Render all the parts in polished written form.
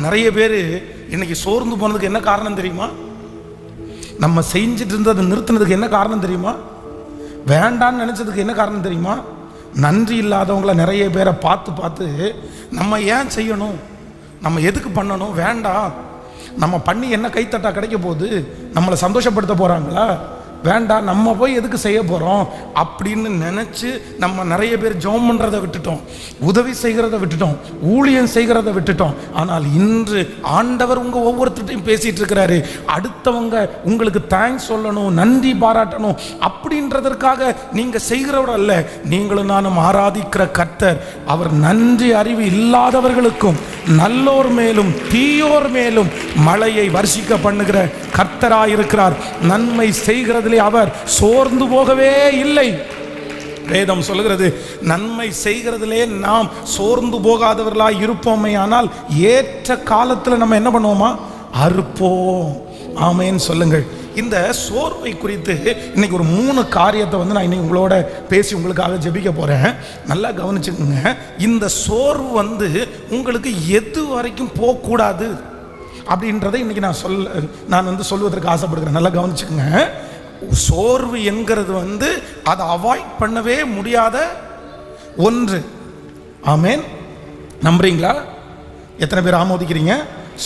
நிறைய பேர் இன்னைக்கு சோர்ந்து போனதுக்கு என்ன காரணம் தெரியுமா? நம்ம செஞ்சுட்டு இருந்ததை நிறுத்தினதுக்கு என்ன காரணம் தெரியுமா? வேண்டான்னு நினைச்சதுக்கு என்ன காரணம் தெரியுமா? நன்றி இல்லாதவங்கள நிறைய பேரை பார்த்து பார்த்து நம்ம ஏன் செய்யணும், நம்ம எதுக்கு பண்ணணும், வேண்டாம், நம்ம பண்ணி என்ன கைத்தட்டா கிடைக்க போகுது, நம்மளை சந்தோஷப்படுத்த போறாங்களா, வேண்டாம், நம்ம போய் எதுக்கு செய்ய போகிறோம் அப்படின்னு நினச்சி நம்ம நிறைய பேர் ஜெபம் பண்ணுறதை விட்டுட்டோம், உதவி செய்கிறத விட்டுட்டோம், ஊழியம் செய்கிறத விட்டுட்டோம். ஆனால் இன்று ஆண்டவர் உங்கள் ஒவ்வொருத்தையும் பேசிகிட்டு இருக்கிறாரு. அடுத்தவங்க உங்களுக்கு தேங்க்ஸ் சொல்லணும், நன்றி பாராட்டணும் அப்படின்றதற்காக நீங்கள் செய்கிறவர் அல்ல. நீங்களும் நானும் ஆராதிக்கிற கர்த்தர் அவர் நன்றி அறிவு இல்லாதவர்களுக்கும் நல்லோர் மேலும் தீயோர் மேலும் மழையை வர்ஷிக்க பண்ணுகிற கர்த்தராயிருக்கிறார். நன்மை செய்கிறது அவர் சோர்ந்து போகவே இல்லை. வேதம் சொல்லுகிறது, நன்மை செய்கிறதிலே நாம் சோர்ந்து போகாதவர்களாய் இருப்போமே, ஆனால் ஏற்ற காலத்தில் நம்ம என்ன பண்ணுவோமா, அறுப்போம். ஆமேன்னு சொல்லுங்கள். இந்த சோர்வை குறித்து இன்னைக்கு ஒரு 3 காரியத்தை நான் இன்னைக்கு உங்களோட பேசி உங்களுக்காக ஜெபிக்க போறேன். நல்லா கவனிச்சுக்கோங்க. இந்த சோர்வு உங்களுக்கு எது வரைக்கும் போகக்கூடாது அப்படின்றதை இன்னைக்கு நான் சொல்வதற்கு ஆசைப்படுகிறேன். நல்லா கவனிச்சுக்கோங்க. சோர்வு என்கிறது அதை அவாய்ட் பண்ணவே முடியாத ஒன்று. ஆமேன். நம்புறீங்களா? எத்தனை பேர் ஆமோதிக்கிறீங்க?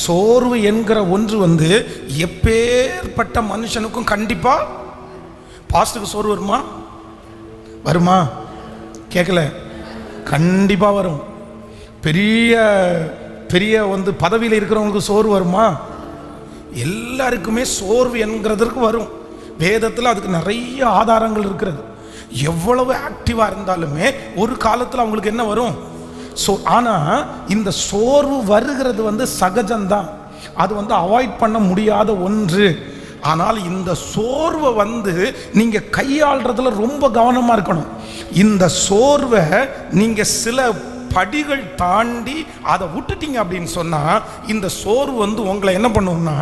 சோர்வு என்கிற ஒன்று எப்பேற்பட்ட மனுஷனுக்கும் கண்டிப்பா. பாஸ்டருக்கு சோர்வு வருமா? வருமா? கேட்கல. கண்டிப்பா வரும். பெரிய பெரிய பதவியில் இருக்கிறவங்களுக்கு சோர்வு வருமா? எல்லாருக்குமே சோர்வு என்கிறதற்கு வரும். வேதத்தில் அதுக்கு நிறைய ஆதாரங்கள் இருக்கிறது. எவ்வளவு ஆக்டிவா இருந்தாலுமே ஒரு காலத்தில் அவங்களுக்கு என்ன வரும்? ஆனால் இந்த சோர்வு வருகிறது சகஜம்தான். அது அவாய்ட் பண்ண முடியாத ஒன்று. ஆனால் இந்த சோர்வை நீங்க கையாளுறதுல ரொம்ப கவனமா இருக்கணும். இந்த சோர்வை நீங்க சில படிகள் தாண்டி அதை விட்டுட்டீங்க அப்படின்னு சொன்னா இந்த சோர்வு உங்களை என்ன பண்ணும்னா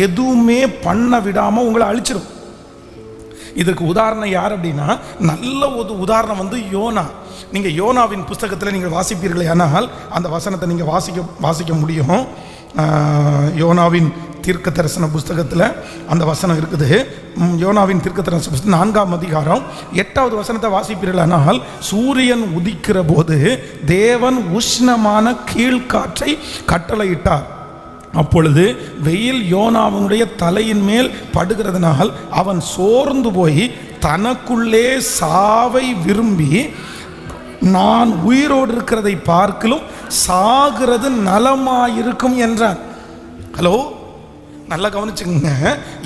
எதுவுமே பண்ண விடாம உங்களை அழிச்சிடும். இதுக்கு உதாரணம் யார் அப்படின்னா, நல்ல ஒரு உதாரணம் யோனா. நீங்க யோனாவின் புஸ்தகத்தில் நீங்கள் வாசிப்பீர்கள் ஆனால் அந்த வசனத்தை நீங்க வாசிக்க முடியும். யோனாவின் தீர்க்க தரிசன புஸ்தகத்தில் அந்த வசனம் இருக்குது. யோனாவின் தீர்க்க தரிசன புஸ்தகம் 4ஆம் அதிகாரம் 8வது வசனத்தை வாசிப்பீர்கள் ஆனால், சூரியன் உதிக்கிற போது தேவன் உஷ்ணமான கீழ்காற்றை கட்டளையிட்டார். அப்பொழுது வெயில் யோனாவுடைய தலையின் மேல் படுகிறதுனால் அவன் சோர்ந்து போய் தனக்குள்ளே சாவை விரும்பி, நான் உயிரோடு இருக்கிறதை பார்க்கலும் சாகிறது நலமாயிருக்கும் என்றார். ஹலோ, நல்லா கவனிச்சுங்க.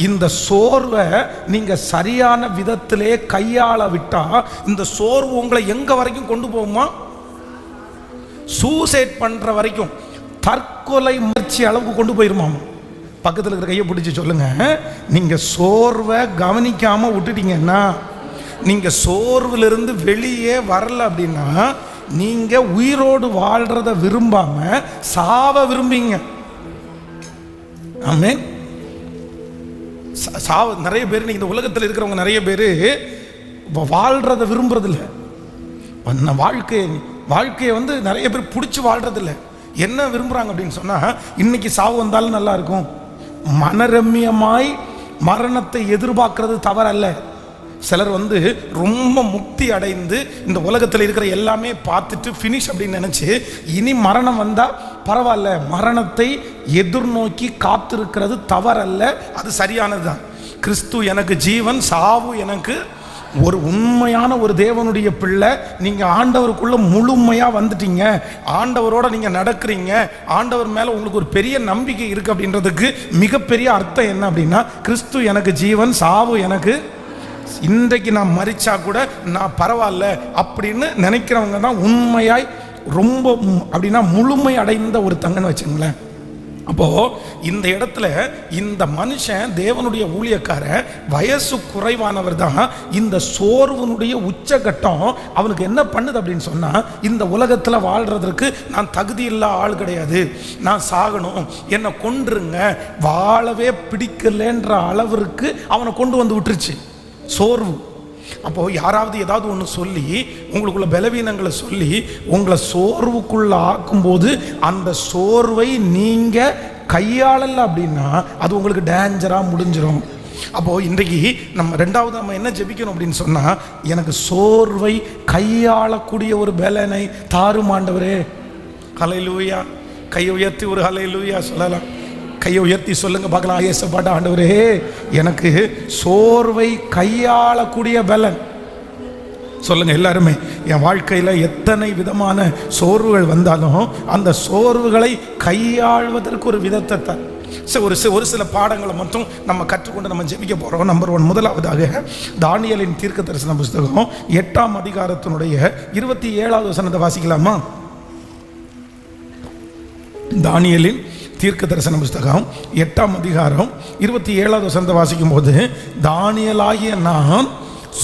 இந்த சோர்வை நீங்க சரியான விதத்திலே கையாள விட்டா இந்த சோர்வு உங்களை எங்க வரைக்கும் கொண்டு போகுமா? சூசைட் பண்ற வரைக்கும், தற்கொலை முயற்சி அளவுக்கு கொண்டு போயிருமாம். பக்கத்தில் இருக்கிற கையை பிடிச்சி சொல்லுங்க, நீங்க சோர்வை கவனிக்காம விட்டுட்டீங்கன்னா, நீங்க சோர்விலிருந்து வெளியே வரல அப்படின்னா நீங்க உயிரோடு வாழ்றத விரும்பாம சாவ விரும்பீங்க. ஆமென். சாவ நிறைய பேர் இந்த உலகத்தில் இருக்கிறவங்க நிறைய பேர் வாழ்றத விரும்புறது இல்லை. வாழ்க்கையை நிறைய பேர் பிடிச்சி வாழ்றது இல்லை. என்ன விரும்புறாங்க அப்படின்னு சொன்னா, இன்னைக்கு சாவு வந்தாலும் நல்லா இருக்கும், மனரம்யமாய் மரணத்தை எதிர்பார்க்கறது தவறல்ல. சிலர் ரொம்ப முக்தி அடைந்து இந்த உலகத்தில் இருக்கிற எல்லாமே பார்த்துட்டு ஃபினிஷ் அப்படின்னு நினைச்சு இனி மரணம் வந்தா பரவாயில்ல, மரணத்தை எதிர்நோக்கி காத்திருக்கிறது தவறல்ல, அது சரியானதுதான். கிறிஸ்து எனக்கு ஜீவன், சாவு எனக்கு. ஒரு உண்மையான ஒரு தேவனுடைய பிள்ளை நீங்க ஆண்டவருக்குள்ள முழுமையா வந்துட்டீங்க, ஆண்டவரோட நீங்க நடக்கிறீங்க, ஆண்டவர் மேல உங்களுக்கு ஒரு பெரிய நம்பிக்கை இருக்கு அப்படின்றதுக்கு மிகப்பெரிய அர்த்தம் என்ன அப்படின்னா, கிறிஸ்து எனக்கு ஜீவன், சாவு எனக்கு. இன்றைக்கு நான் மரிச்சா கூட நான் பரவாயில்ல அப்படின்னு நினைக்கிறவங்க தான் உண்மையாய் ரொம்ப அப்படின்னா முழுமை அடைந்த ஒரு தங்கன்னு வச்சுங்களேன். அப்போ இந்த இடத்துல இந்த மனுஷன், தேவனுடைய ஊழியக்காரன், வயசு குறைவானவர் தான். இந்த சோர்வனுடைய உச்சகட்டம் அவனுக்கு என்ன பண்ணுது அப்படின்னு சொன்னா, இந்த உலகத்துல வாழ்றதற்கு நான் தகுதி இல்ல ஆள் கிடையாது, நான் சாகணும், என்னை கொன்றுங்க, வாழவே பிடிக்கலன்ற அளவிற்கு அவனை கொண்டு விட்டுருச்சு சோர்வு. அப்போது யாராவது ஏதாவது ஒன்று சொல்லி உங்களுக்குள்ள பலவீனங்களை சொல்லி உங்களை சோர்வுக்குள்ள ஆக்கும்போது அந்த சோர்வை நீங்கள் கையாளலை அப்படின்னா அது உங்களுக்கு டேஞ்சராக முடிஞ்சிடும். அப்போது இன்றைக்கு ரெண்டாவது நம்ம என்ன ஜெபிக்கணும் அப்படின்னு சொன்னால், எனக்கு சோர்வை கையாளக்கூடிய ஒரு பலனை தாரும் ஆண்டவரே. ஹல்லேலூயா. கையை உயர்த்தி ஒரு ஹல்லேலூயா சொல்லலாம். கையை உயர்த்தி சொல்லுங்க பார்க்கலாம். ஏசப்பாட்ட ஆண்டவரே, எனக்கு சோர்வை கையாளக்கூடிய பலன் சொல்லுங்க எல்லாருமே. என் வாழ்க்கையில் எத்தனை விதமான சோர்வுகள் வந்தாலும் அந்த சோர்வுகளை கையாள்வதற்கு ஒரு விதத்தை தான். ஒரு சில பாடங்களை மட்டும் நம்ம கற்றுக்கொண்டு நம்ம ஜெபிக்க போகிறோம். நம்பர் 1, முதலாவதாக தானியேலின் தீர்க்க தரிசன புஸ்தகம் 8ஆம் அதிகாரத்தினுடைய 27வது வசனத்தை வாசிக்கலாமா? தானியேலின் தீர்க்க தரிசன புஸ்தகம் 8ஆம் அதிகாரம் 27வது வசனத்தை வாசிக்கும் போது, தானியேலாகிய நான்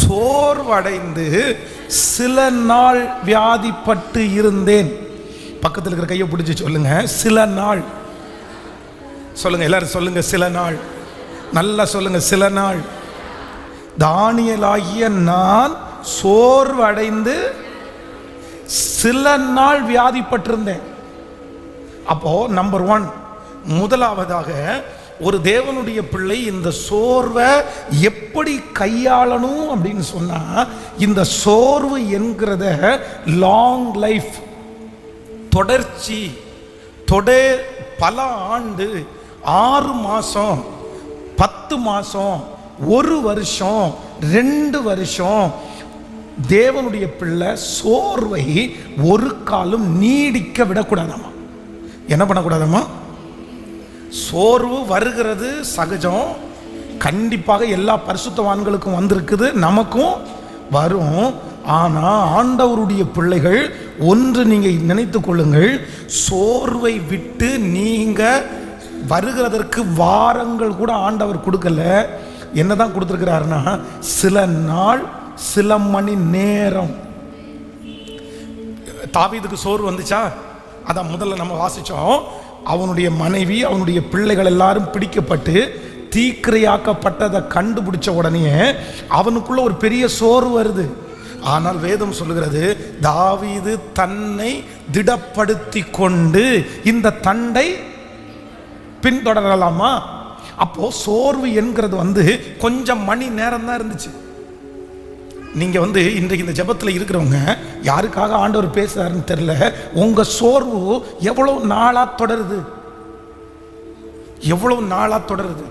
சோர்வடைந்து சில நாள் வியாதிப்பட்டு இருந்தேன். பக்கத்தில் இருக்கிற கையை பிடிச்சி சொல்லுங்க, சில நாள். சொல்லுங்க எல்லாரும் சொல்லுங்க, சில நாள். நல்லா சொல்லுங்க, சில நாள். தானியேலாகிய நான் சோர்வடைந்து சில நாள் வியாதிப்பட்டிருந்தேன். அப்போ நம்பர் 1, முதலாவதாக ஒரு தேவனுடைய பிள்ளை இந்த சோர்வை எப்படி கையாளணும் அப்படின்னு சொன்னா, இந்த சோர்வு என்கிறத லாங் லைஃப், தொடர்ச்சி, பல ஆண்டு, 6 மாதம், 10 மாதம், 1 வருஷம், 2 வருஷம், தேவனுடைய பிள்ளை சோர்வை ஒரு காலம் நீடிக்க விடக்கூடாதாமா. என்ன பண்ணக்கூடாதாமா? சோர்வு வருகிறது சகஜம், கண்டிப்பாக எல்லா பரிசுத்தவான்களுக்கும் வந்திருக்குது, நமக்கும் வரும். ஆனால் ஆண்டவருடைய பிள்ளைகள் ஒன்று நீங்கள் நினைத்து கொள்ளுங்கள், சோர்வை விட்டு நீங்கள் வருகிறதற்கு வாரங்கள் கூட ஆண்டவர் கொடுக்கல. என்னதான் கொடுத்துருக்கிறாருன்னா, சில நாள், சில மணி நேரம். தாவீதுக்கு சோர்வு வந்துச்சா? அதான் முதல்ல நம்ம வாசித்தோம். அவனுடைய மனைவி, அவனுடைய பிள்ளைகள் எல்லாரும் பிடிக்கப்பட்டு தீக்கிரையாக்கப்பட்டதை கண்டுபிடிச்ச உடனே அவனுக்குள்ள ஒரு பெரிய சோர்வு வருது. ஆனால் வேதம் சொல்லுகிறது, தாவீது தன்னை திடப்படுத்தி கொண்டு இந்த தண்டை பின்தொடரலாமா? அப்போ சோர்வு என்கிறது கொஞ்சம் மணி நேரம் தான் இருந்துச்சு. நீங்க இன்றைக்கு இந்த ஜெபத்தில் இருக்கிறவங்க யாருக்காக ஆண்டவர் பேசுறாருன்னு தெரியல, உங்க சோர்வு எவ்வளவு நாளா தொடருது? எவ்வளவு நாளா தொடருது?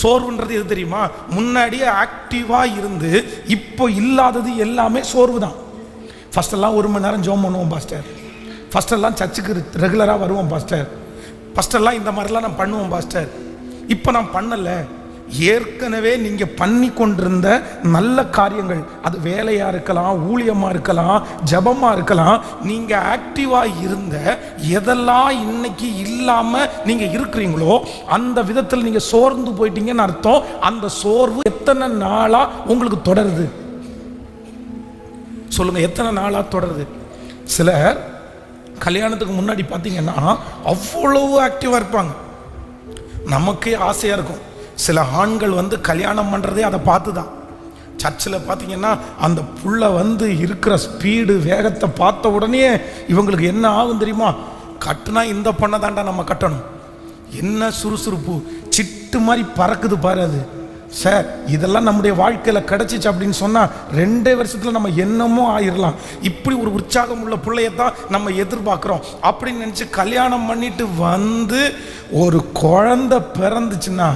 சோர்வுன்றது எது தெரியுமா? முன்னாடியே ஆக்டிவா இருந்து இப்போ இல்லாதது எல்லாமே சோர்வு தான். ஃபர்ஸ்ட் எல்லாம் 1 மணி நேரம் ஜெபம் பண்ணுவோம் பாஸ்டர், ஃபர்ஸ்ட் எல்லாம் சர்ச்சுக்கு ரெகுலராக வருவோம் பாஸ்டர், ஃபர்ஸ்ட் எல்லாம் இந்த மாதிரிலாம் நான் பண்ணுவோம் பாஸ்டர், இப்போ நான் பண்ணலை. ஏற்கனவே நீங்க பண்ணி கொண்டிருந்த நல்ல காரியங்கள், அது வேலையா இருக்கலாம், ஊழியமா இருக்கலாம், ஜபமா இருக்கலாம், நீங்க ஆக்டிவா இருந்த எதெல்லாம் இன்னைக்கு இல்லாம நீங்க இருக்கிறீங்களோ அந்த விதத்தில் நீங்க சோர்ந்து போயிட்டீங்கன்னு அர்த்தம். அந்த சோர்வு எத்தனை நாளா உங்களுக்கு தொடருது? சொல்லுங்க, எத்தனை நாளா தொடருது? சிலர் கல்யாணத்துக்கு முன்னாடி பார்த்தீங்கன்னா அவ்வளவு ஆக்டிவா இருப்பாங்க, நமக்கே ஆசையா இருக்கும். சில ஆண்கள் கல்யாணம் பண்ணுறதே அதை பார்த்து தான். சர்ச்சில் பார்த்தீங்கன்னா அந்த புள்ள இருக்கிற ஸ்பீடு, வேகத்தை பார்த்த உடனே இவங்களுக்கு என்ன ஆகும் தெரியுமா? கட்டுனா இந்த பொண்ணை தாண்டா நம்ம கட்டணும். என்ன சுறுசுறுப்பு, சிட்டு மாதிரி பறக்குது பாரு அது. சார், இதெல்லாம் நம்முடைய வாழ்க்கையில் கிடச்சிச்சு அப்படின்னு சொன்னால் 2 வருஷத்தில் நம்ம என்னமோ ஆயிடலாம். இப்படி ஒரு உற்சாகம் உள்ள பிள்ளையத்தான் நம்ம எதிர்பார்க்குறோம் அப்படின்னு நினச்சி கல்யாணம் பண்ணிட்டு ஒரு குழந்தை பிறந்துச்சுன்னா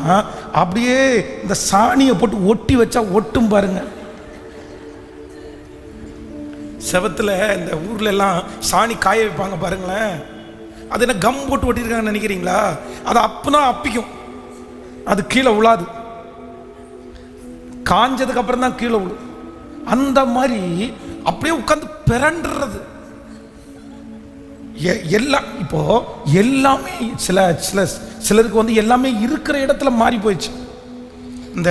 அப்படியே இந்த சாணியை போட்டு ஒட்டி வச்சா ஒட்டும் பாருங்க. செவத்தில் இந்த ஊர்ல எல்லாம் சாணி காய வைப்பாங்க பாருங்களேன், அது என்ன கம் போட்டு ஒட்டியிருக்காங்கன்னு நினைக்கிறீங்களா? அது அப்பனா அப்பிக்கும், அது கீழே விழாது, காஞ்சதுக்கு அப்புறம் தான் கீழே விழும். அந்த மாதிரி அப்படியே உட்கார்ந்து பிறண்டுறது எல்லாம். இப்போ எல்லாமே சிலருக்கு எல்லாமே இருக்கிற இடத்துல மாறி போயிடுச்சு. இந்த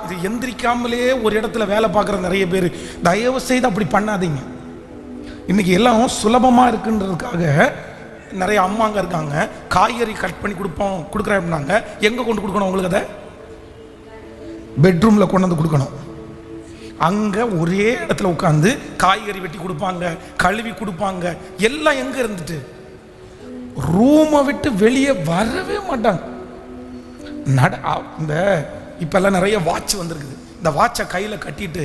இது எந்திரிக்காமலே ஒரு இடத்துல வேலை பார்க்குற நிறைய பேர், தயவு செய்து அப்படி பண்ணாதீங்க. இன்னைக்கு எல்லாம் சுலபமாக இருக்குன்றதுக்காக நிறைய அம்மாங்க இருக்காங்க, காய்கறி கட் பண்ணி கொடுக்குறேன் அப்படின்னாங்க. எங்கே கொண்டு கொடுக்கணும் உங்களுக்கு? அதை பெட்ரூமில் கொண்டு வந்து கொடுக்கணும். அங்கே ஒரே இடத்துல உட்காந்து காய்கறி வெட்டி கொடுப்பாங்க, கழுவி கொடுப்பாங்க. எல்லாம் எங்கே இருந்துட்டு ரூமை விட்டு வெளியே வரவே மாட்டாங்க. இந்த இப்போல்லாம் நிறைய வாட்ச் வந்திருக்குது. இந்த வாட்சை கையில் கட்டிட்டு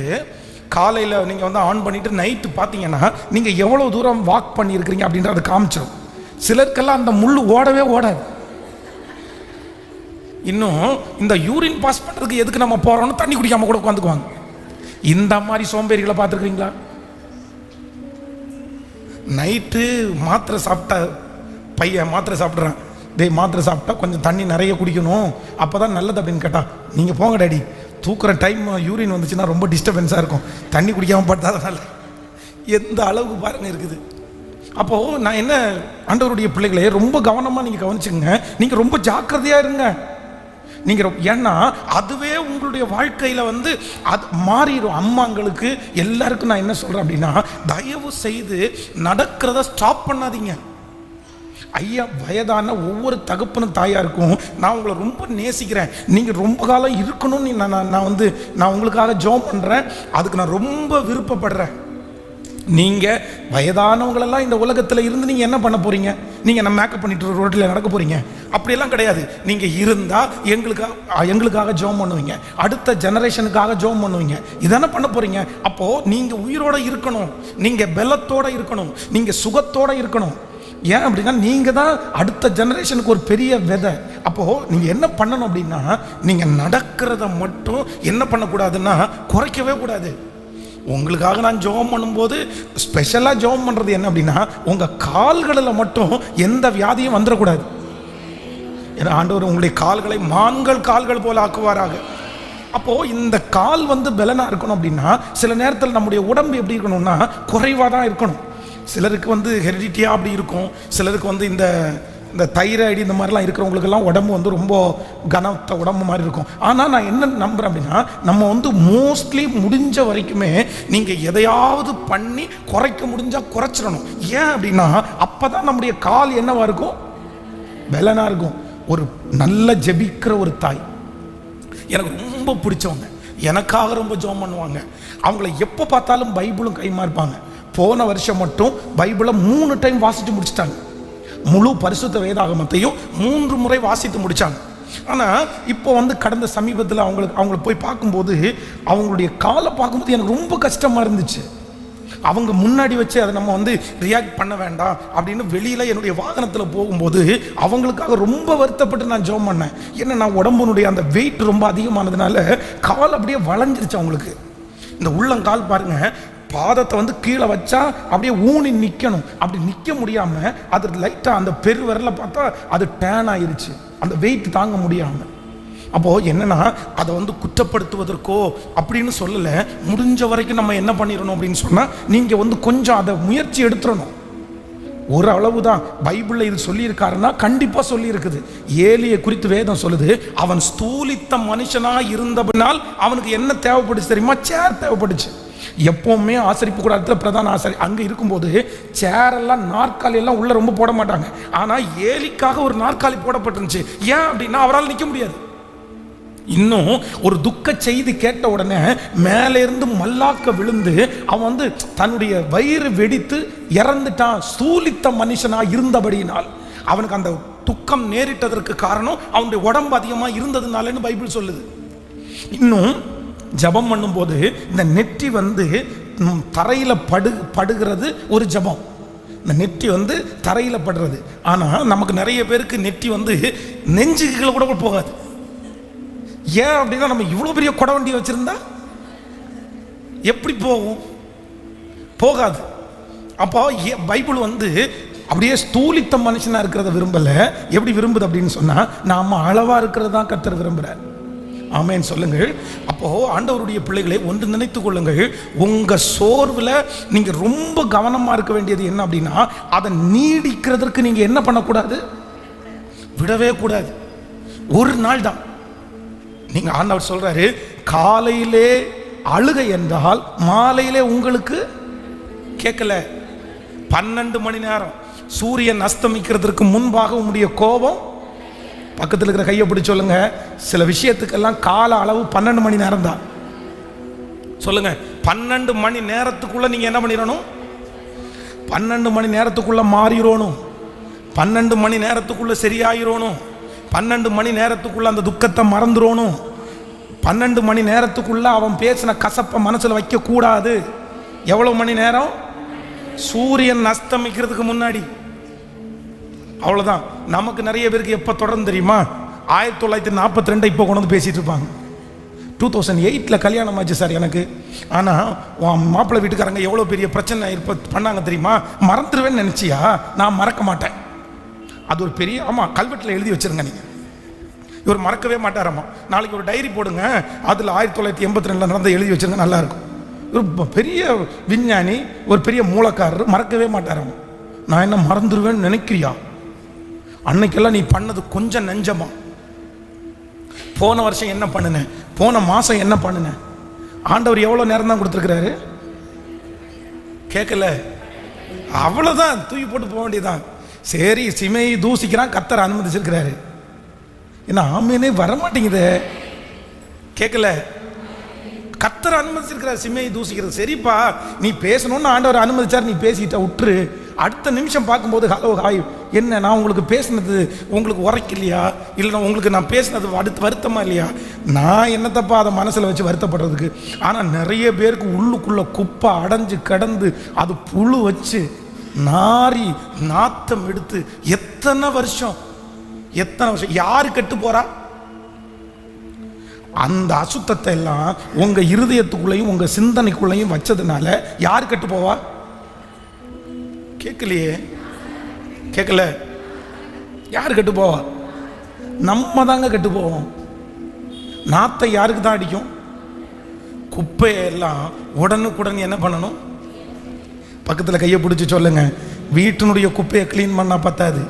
காலையில் நீங்கள் வந்து ஆன் பண்ணிவிட்டு நைட்டு பார்த்தீங்கன்னா நீங்கள் எவ்வளோ தூரம் வாக் பண்ணியிருக்கிறீங்க அப்படின்றத காமிச்சிடும். சிலருக்கெல்லாம் அந்த முள் ஓடவே ஓடாது. இன்னும் இந்த யூரின் பாஸ் பண்ணுறதுக்கு எதுக்கு நம்ம போகிறோம்னு தண்ணி குடிக்காமல் கூட உட்காந்துக்குவாங்க. இந்த மாதிரி சோம்பேறிகளை பார்த்துருக்குறீங்களா? நைட்டு மாத்திரை சாப்பிட்டா பையன் மாத்திரை சாப்பிட்றான், டேய் மாத்திரை சாப்பிட்டா கொஞ்சம் தண்ணி நிறைய குடிக்கணும் அப்போ தான் நல்லது அப்படின்னு கேட்டால், நீங்கள் போங்க டேடி, தூக்குற டைம் யூரின் வந்துச்சுன்னா ரொம்ப டிஸ்டர்பன்ஸாக இருக்கும், தண்ணி குடிக்காமல் பார்த்தா தான் நல்லது. எந்த அளவுக்கு பாருங்கள் இருக்குது. அப்போது நான் என்ன, ஆண்டவருடைய பிள்ளைகளே ரொம்ப கவனமாக நீங்கள் கவனிச்சுங்க, நீங்கள் ரொம்ப ஜாக்கிரதையாக இருங்க. நீங்கள் ஏன்னா அதுவே உங்களுடைய வாழ்க்கையில் வந்து அது மாறிடும். அம்மாங்களுக்கு எல்லாருக்கும் நான் என்ன சொல்கிறேன் அப்படின்னா, தயவு செய்து நடக்கிறத ஸ்டாப் பண்ணாதீங்க. ஐயா, வயதான ஒவ்வொரு தகப்பனும் தாயாருக்கும் நான் உங்களை ரொம்ப நேசிக்கிறேன், நீங்கள் ரொம்ப காலம் இருக்கணும்னு நான் உங்களுக்காக ஜெபம் பண்ணுறேன். அதுக்கு நான் ரொம்ப விருப்பப்படுறேன். நீங்கள் வயதானவங்களெல்லாம் இந்த உலகத்தில் இருந்து நீங்கள் என்ன பண்ண போகிறீங்க? நீங்கள் நம்ம மேக்கப் பண்ணிட்டு ரோட்டில் நடக்க போகிறீங்க? அப்படியெல்லாம் கிடையாது. நீங்கள் இருந்தால் எங்களுக்காக ஜெபம் பண்ணுவீங்க, அடுத்த ஜெனரேஷனுக்காக ஜெபம் பண்ணுவீங்க, இதானே பண்ண போகிறீங்க. அப்போது நீங்கள் உயிரோடு இருக்கணும், நீங்கள் பலத்தோடு இருக்கணும், நீங்கள் சுகத்தோடு இருக்கணும். ஏன் அப்படின்னா நீங்கள் தான் அடுத்த ஜெனரேஷனுக்கு ஒரு பெரிய விதை. அப்போது நீங்கள் என்ன பண்ணணும் அப்படின்னா, நீங்கள் நடக்கிறத மட்டும் என்ன பண்ணக்கூடாதுன்னா குறைக்கவே கூடாது. உங்களுக்காக நான் ஜெபம் பண்ணும்போது ஸ்பெஷலாக ஜெபம் பண்ணுறது என்ன அப்படின்னா, உங்கள் கால்களில் மட்டும் எந்த வியாதியும் வந்துடக்கூடாது. ஏன்னா ஆண்டவர் உங்களுடைய கால்களை மான்கள் கால்கள் போல ஆக்குவாராக. அப்போது இந்த கால் வந்து பலனாக இருக்கணும் அப்படின்னா, சில நேரத்தில் நம்முடைய உடம்பு எப்படி இருக்கணும்னா குறைவாக தான் இருக்கணும். சிலருக்கு வந்து ஹெரிடிட்டியாக அப்படி இருக்கும், சிலருக்கு வந்து இந்த தைராய்டு இந்த மாதிரிலாம் இருக்கிறவங்களுக்கெல்லாம் உடம்பு வந்து ரொம்ப கனத்த உடம்பு மாதிரி இருக்கும். ஆனால் நான் என்ன நம்புகிறேன் அப்படின்னா, நம்ம வந்து மோஸ்ட்லி முடிஞ்ச வரைக்குமே நீங்கள் எதையாவது பண்ணி குறைக்க முடிஞ்சால் குறைச்சிடணும். ஏன் அப்படின்னா அப்போ தான் நம்முடைய கால் என்னவா இருக்கும்? பலனாக இருக்கும். ஒரு நல்ல ஜெபிக்கிற ஒரு தாய் எனக்கு ரொம்ப பிடிச்சவங்க, எனக்காக ரொம்ப ஜெபம் பண்ணுவாங்க. அவங்கள எப்போ பார்த்தாலும் பைபிளும் கைமா இருப்பாங்க. போன வருஷம் மட்டும் பைபிளை 3 டைம் வாசித்து முடிச்சிட்டாங்க. முழு பரிசுத்த வேதாகமத்தையும் 3 முறை வாசித்து முடித்தாங்க. ஆனால் இப்போ வந்து கடந்த சமீபத்தில் அவங்களை போய் பார்க்கும்போது அவங்களுடைய காலை பார்க்கும்போது எனக்கு ரொம்ப கஷ்டமாக இருந்துச்சு. அவங்க முன்னாடி வச்சு அதை நம்ம வந்து ரியாக்ட் பண்ண வேண்டாம் அப்படின்னு வெளியில் என்னுடைய வாகனத்தில் போகும்போது அவங்களுக்காக ரொம்ப வருத்தப்பட்டு நான் ஜெபம் பண்ணேன். ஏன்னா நான் உடம்புனுடைய அந்த வெயிட் ரொம்ப அதிகமானதுனால கால் அப்படியே வளைஞ்சிருச்சு அவங்களுக்கு. இந்த உள்ளங்கால் பாருங்கள், பாதத்தை வந்து கீழே வச்சா அப்படியே ஊனி நிற்கணும், அப்படி நிற்க முடியாமல் அது லைட்டாக அந்த பெருவிரல பார்த்தா அது டேன் ஆயிருச்சு, அந்த வெயிட் தாங்க முடியாமல். அப்போது என்னென்னா அதை வந்து குற்றப்படுத்துவதற்கோ அப்படின்னு சொல்லலை. முடிஞ்ச வரைக்கும் நம்ம என்ன பண்ணிடணும் அப்படின்னு சொன்னால், நீங்கள் வந்து கொஞ்சம் அதை முயற்சி எடுத்துடணும். ஒரு அளவு தான் பைபிளில் இது சொல்லியிருக்காருன்னா கண்டிப்பாக சொல்லியிருக்குது. ஏலியை குறித்து வேதம் சொல்லுது, அவன் ஸ்தூலித்த மனுஷனாக இருந்தபடினால் அவனுக்கு என்ன தேவைப்படுச்சு தெரியுமா? சேர் தேவைப்படுச்சு. எப்போவுமே ஆசரிப்பு கூடாரத்தில் பிரதான ஆசாரி அங்கே இருக்கும்போது சேரெல்லாம் நாற்காலி எல்லாம் உள்ள ரொம்ப போட மாட்டாங்க. ஆனால் ஏலிக்காக ஒரு நாற்காலி போடப்பட்டுருந்துச்சு. ஏன் அப்படின்னா அவரால் நிற்க முடியாது. இன்னும் ஒரு துக்க செய்தி கேட்ட உடனே மேலே இருந்து மல்லாக்க விழுந்து அவன் வந்து தன்னுடைய வயிறு வெடித்து இறந்துட்டான். ஸ்தூலித்த மனுஷனா இருந்தபடியினால் அவனுக்கு அந்த துக்கம் நேரிட்டதற்கு காரணம் அவனுடைய உடம்பு அதிகமாக இருந்ததுனாலன்னு பைபிள் சொல்லுது. இன்னும் ஜபம் பண்ணும்போது இந்த நெற்றி வந்து தரையில் படுகிறது ஒரு ஜபம். இந்த நெற்றி வந்து தரையில் படுறது. ஆனால் நமக்கு நிறைய பேருக்கு நெற்றி வந்து நெஞ்சுகளை கூட போகாது. ஏன் அப்படின்னா நம்ம இவ்வளோ பெரிய கொடை வண்டி வச்சுருந்தா எப்படி போகும்? போகாது. அப்போ பைபிள் வந்து அப்படியே ஸ்தூலித்த மனுஷனாக இருக்கிறத விரும்பலை. எப்படி விரும்புது அப்படின்னு சொன்னால், நாம் அளவாக இருக்கிறது தான் கர்த்தர் விரும்புகிறார். ஆமேன் சொல்லுங்கள். அப்போது ஆண்டவருடைய பிள்ளைகளை ஒன்று நினைத்து கொள்ளுங்கள், உங்கள் சோர்வில் நீங்கள் ரொம்ப கவனமாக இருக்க வேண்டியது என்ன அப்படின்னா, அதை நீடிக்கிறதுக்கு நீங்கள் என்ன பண்ணக்கூடாது? விடவே கூடாது. ஒரு நாள் தான். நீங்கள் ஆண்டவர் சொல்கிறாரு, காலையிலே அழுகை என்றால் மாலையிலே உங்களுக்கு கேட்கல. 12 மணி நேரம் சூரியன் அஸ்தமிக்கிறதுக்கு முன்பாக உங்களுடைய கோபம். பக்கத்தில் இருக்கிற கையை பிடிச்சி சொல்லுங்க, சில விஷயத்துக்கெல்லாம் கால அளவு 12 மணி நேரம் தான். சொல்லுங்க. 12 மணி நேரத்துக்குள்ள நீங்க என்ன பண்ணிடணும்? 12 மணி நேரத்துக்குள்ள மாறிடணும். 12 மணி நேரத்துக்குள்ள சரியாயிரணும். 12 மணி நேரத்துக்குள்ள அந்த துக்கத்தை மறந்துடணும். 12 மணி நேரத்துக்குள்ள அவன் பேசின கசப்பை மனசுல வைக்க கூடாது. எவ்வளவு மணி நேரம்? சூரியன் அஸ்தமிக்கிறதுக்கு முன்னாடி. அவ்வளவுதான். நமக்கு நிறைய பேருக்கு எப்ப தொடர்ந்து தெரியுமா? 1942 இப்போ கொண்டு வந்து பேசிட்டு இருப்பாங்க. 2008 கல்யாணம் ஆச்சு சார் எனக்கு. ஆனால் மாப்பிள்ளை வீட்டுக்காரங்க எவ்வளோ பெரிய பிரச்சனை பண்ணாங்க தெரியுமா? மறந்துடுவேன்னு நினச்சியா? நான் மறக்க மாட்டேன். அது ஒரு பெரிய, ஆமாம், கல்வெட்டில் எழுதி வச்சிருங்க நீங்கள். இவர் மறக்கவே மாட்டாராம்மா. நாளைக்கு ஒரு டைரி போடுங்க, அதில் 1982 நடந்த எழுதி வச்சிருங்க, நல்லாயிருக்கும். ஒரு பெரிய விஞ்ஞானி, ஒரு பெரிய மூலக்காரர், மறக்கவே மாட்டாராம்மா. நான் என்ன மறந்துடுவேன்னு நினைக்கிறியா? அன்னைக்கெல்லாம் நீ பண்ணது கொஞ்சம் நெஞ்சமா. போன வருஷம் என்ன பண்ணுன, போன மாதம் என்ன பண்ணுன, ஆண்டவர் எவ்வளோ நேரம் தான் கொடுத்துருக்கிறாரு? கேட்கல, அவ்வளோதான், தூக்கி போட்டு போக வேண்டியதான். சரி, சிமையை தூசிக்கிறான், கர்த்தர் அனுமதிச்சிருக்கிறாரு. என்ன ஆமீனே வரமாட்டேங்குது? கேட்கல, கர்த்தர் அனுமதிச்சிருக்கிறார் சிமையை தூசிக்கிறது. சரிப்பா, நீ பேசணும்னு ஆண்டவர் அனுமதிச்சார், நீ பேசிட்ட விட்டுரு. அடுத்த நிமிஷம் பார்க்கும்போது ஹலோ ஹாய், என்ன நான் உங்களுக்கு பேசினது உங்களுக்கு உரைக்கலையா? இல்லைன்னா உங்களுக்கு நான் பேசினது அடுத்து வருத்தமா இல்லையா? நான் என்னத்தப்பா அதை மனசில் வச்சு வருத்தப்படுறதுக்கு? ஆனால் நிறைய பேருக்கு உள்ளுக்குள்ள குப்பை அடைஞ்சு கிடந்து அது புழு வச்சு நாரி நாத்தம் எடுத்து எத்தனை வருஷம் யாரு கெட்டு போறா? அந்த அசுத்தத்தை எல்லாம் உங்க இருதயத்துக்குள்ளையும் உங்க சிந்தனைக்குள்ளையும் வச்சதுனால யார் கெட்டு போவா? கேட்கலையே, கேட்கல. யார் கெட்டு போவா? நம்ம தாங்க கெட்டு போவோம். நாத்தை யாருக்கு தான் அடிக்கும்? குப்பையெல்லாம் உடனுக்குடன் என்ன பண்ணணும்? பக்கத்தில் கையை பிடிச்சி சொல்லுங்க, வீட்டினுடைய குப்பையை கிளீன் பண்ணா பத்தாது,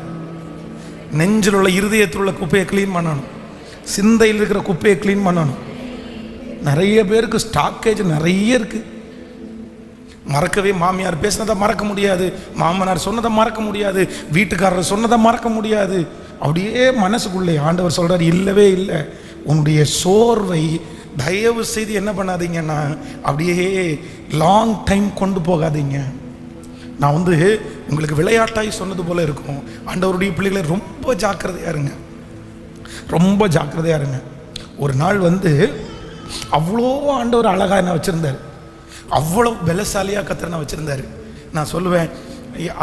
நெஞ்சில் உள்ள இருதயத்தில் உள்ள குப்பையை கிளீன் பண்ணணும், சிந்தையில் இருக்கிற குப்பையை கிளீன் பண்ணணும். நிறைய பேருக்கு ஸ்டாக்கேஜ் நிறைய இருக்கு. மறக்கவே, மாமியார் பேசினதை மறக்க முடியாது, மாமனார் சொன்னதை மறக்க முடியாது, வீட்டுக்காரர் சொன்னதை மறக்க முடியாது. அப்படியே மனசுக்குள்ளே ஆண்டவர் சொல்றார், இல்லவே இல்லை, உன்னுடைய சோர்வை தயவு செய்து என்ன பண்ணாதீங்கன்னா அப்படியே லாங் டைம் கொண்டு போகாதீங்க. நான் உங்களுக்கு விளையாட்டாய் சொன்னது போல இருக்கும். ஆண்டவருடைய பிள்ளைகளை ரொம்ப ஜாக்கிரதையா இருங்க, ரொம்ப ஜாக்கிரதையா இருங்க. ஒரு நாள் அவ்வளோ ஆண்டவர் அழகா என்ன வச்சிருந்தார், அவ்வளோ பலசாலியாக கர்த்தர் நான் வச்சுருந்தாரு. நான் சொல்லுவேன்,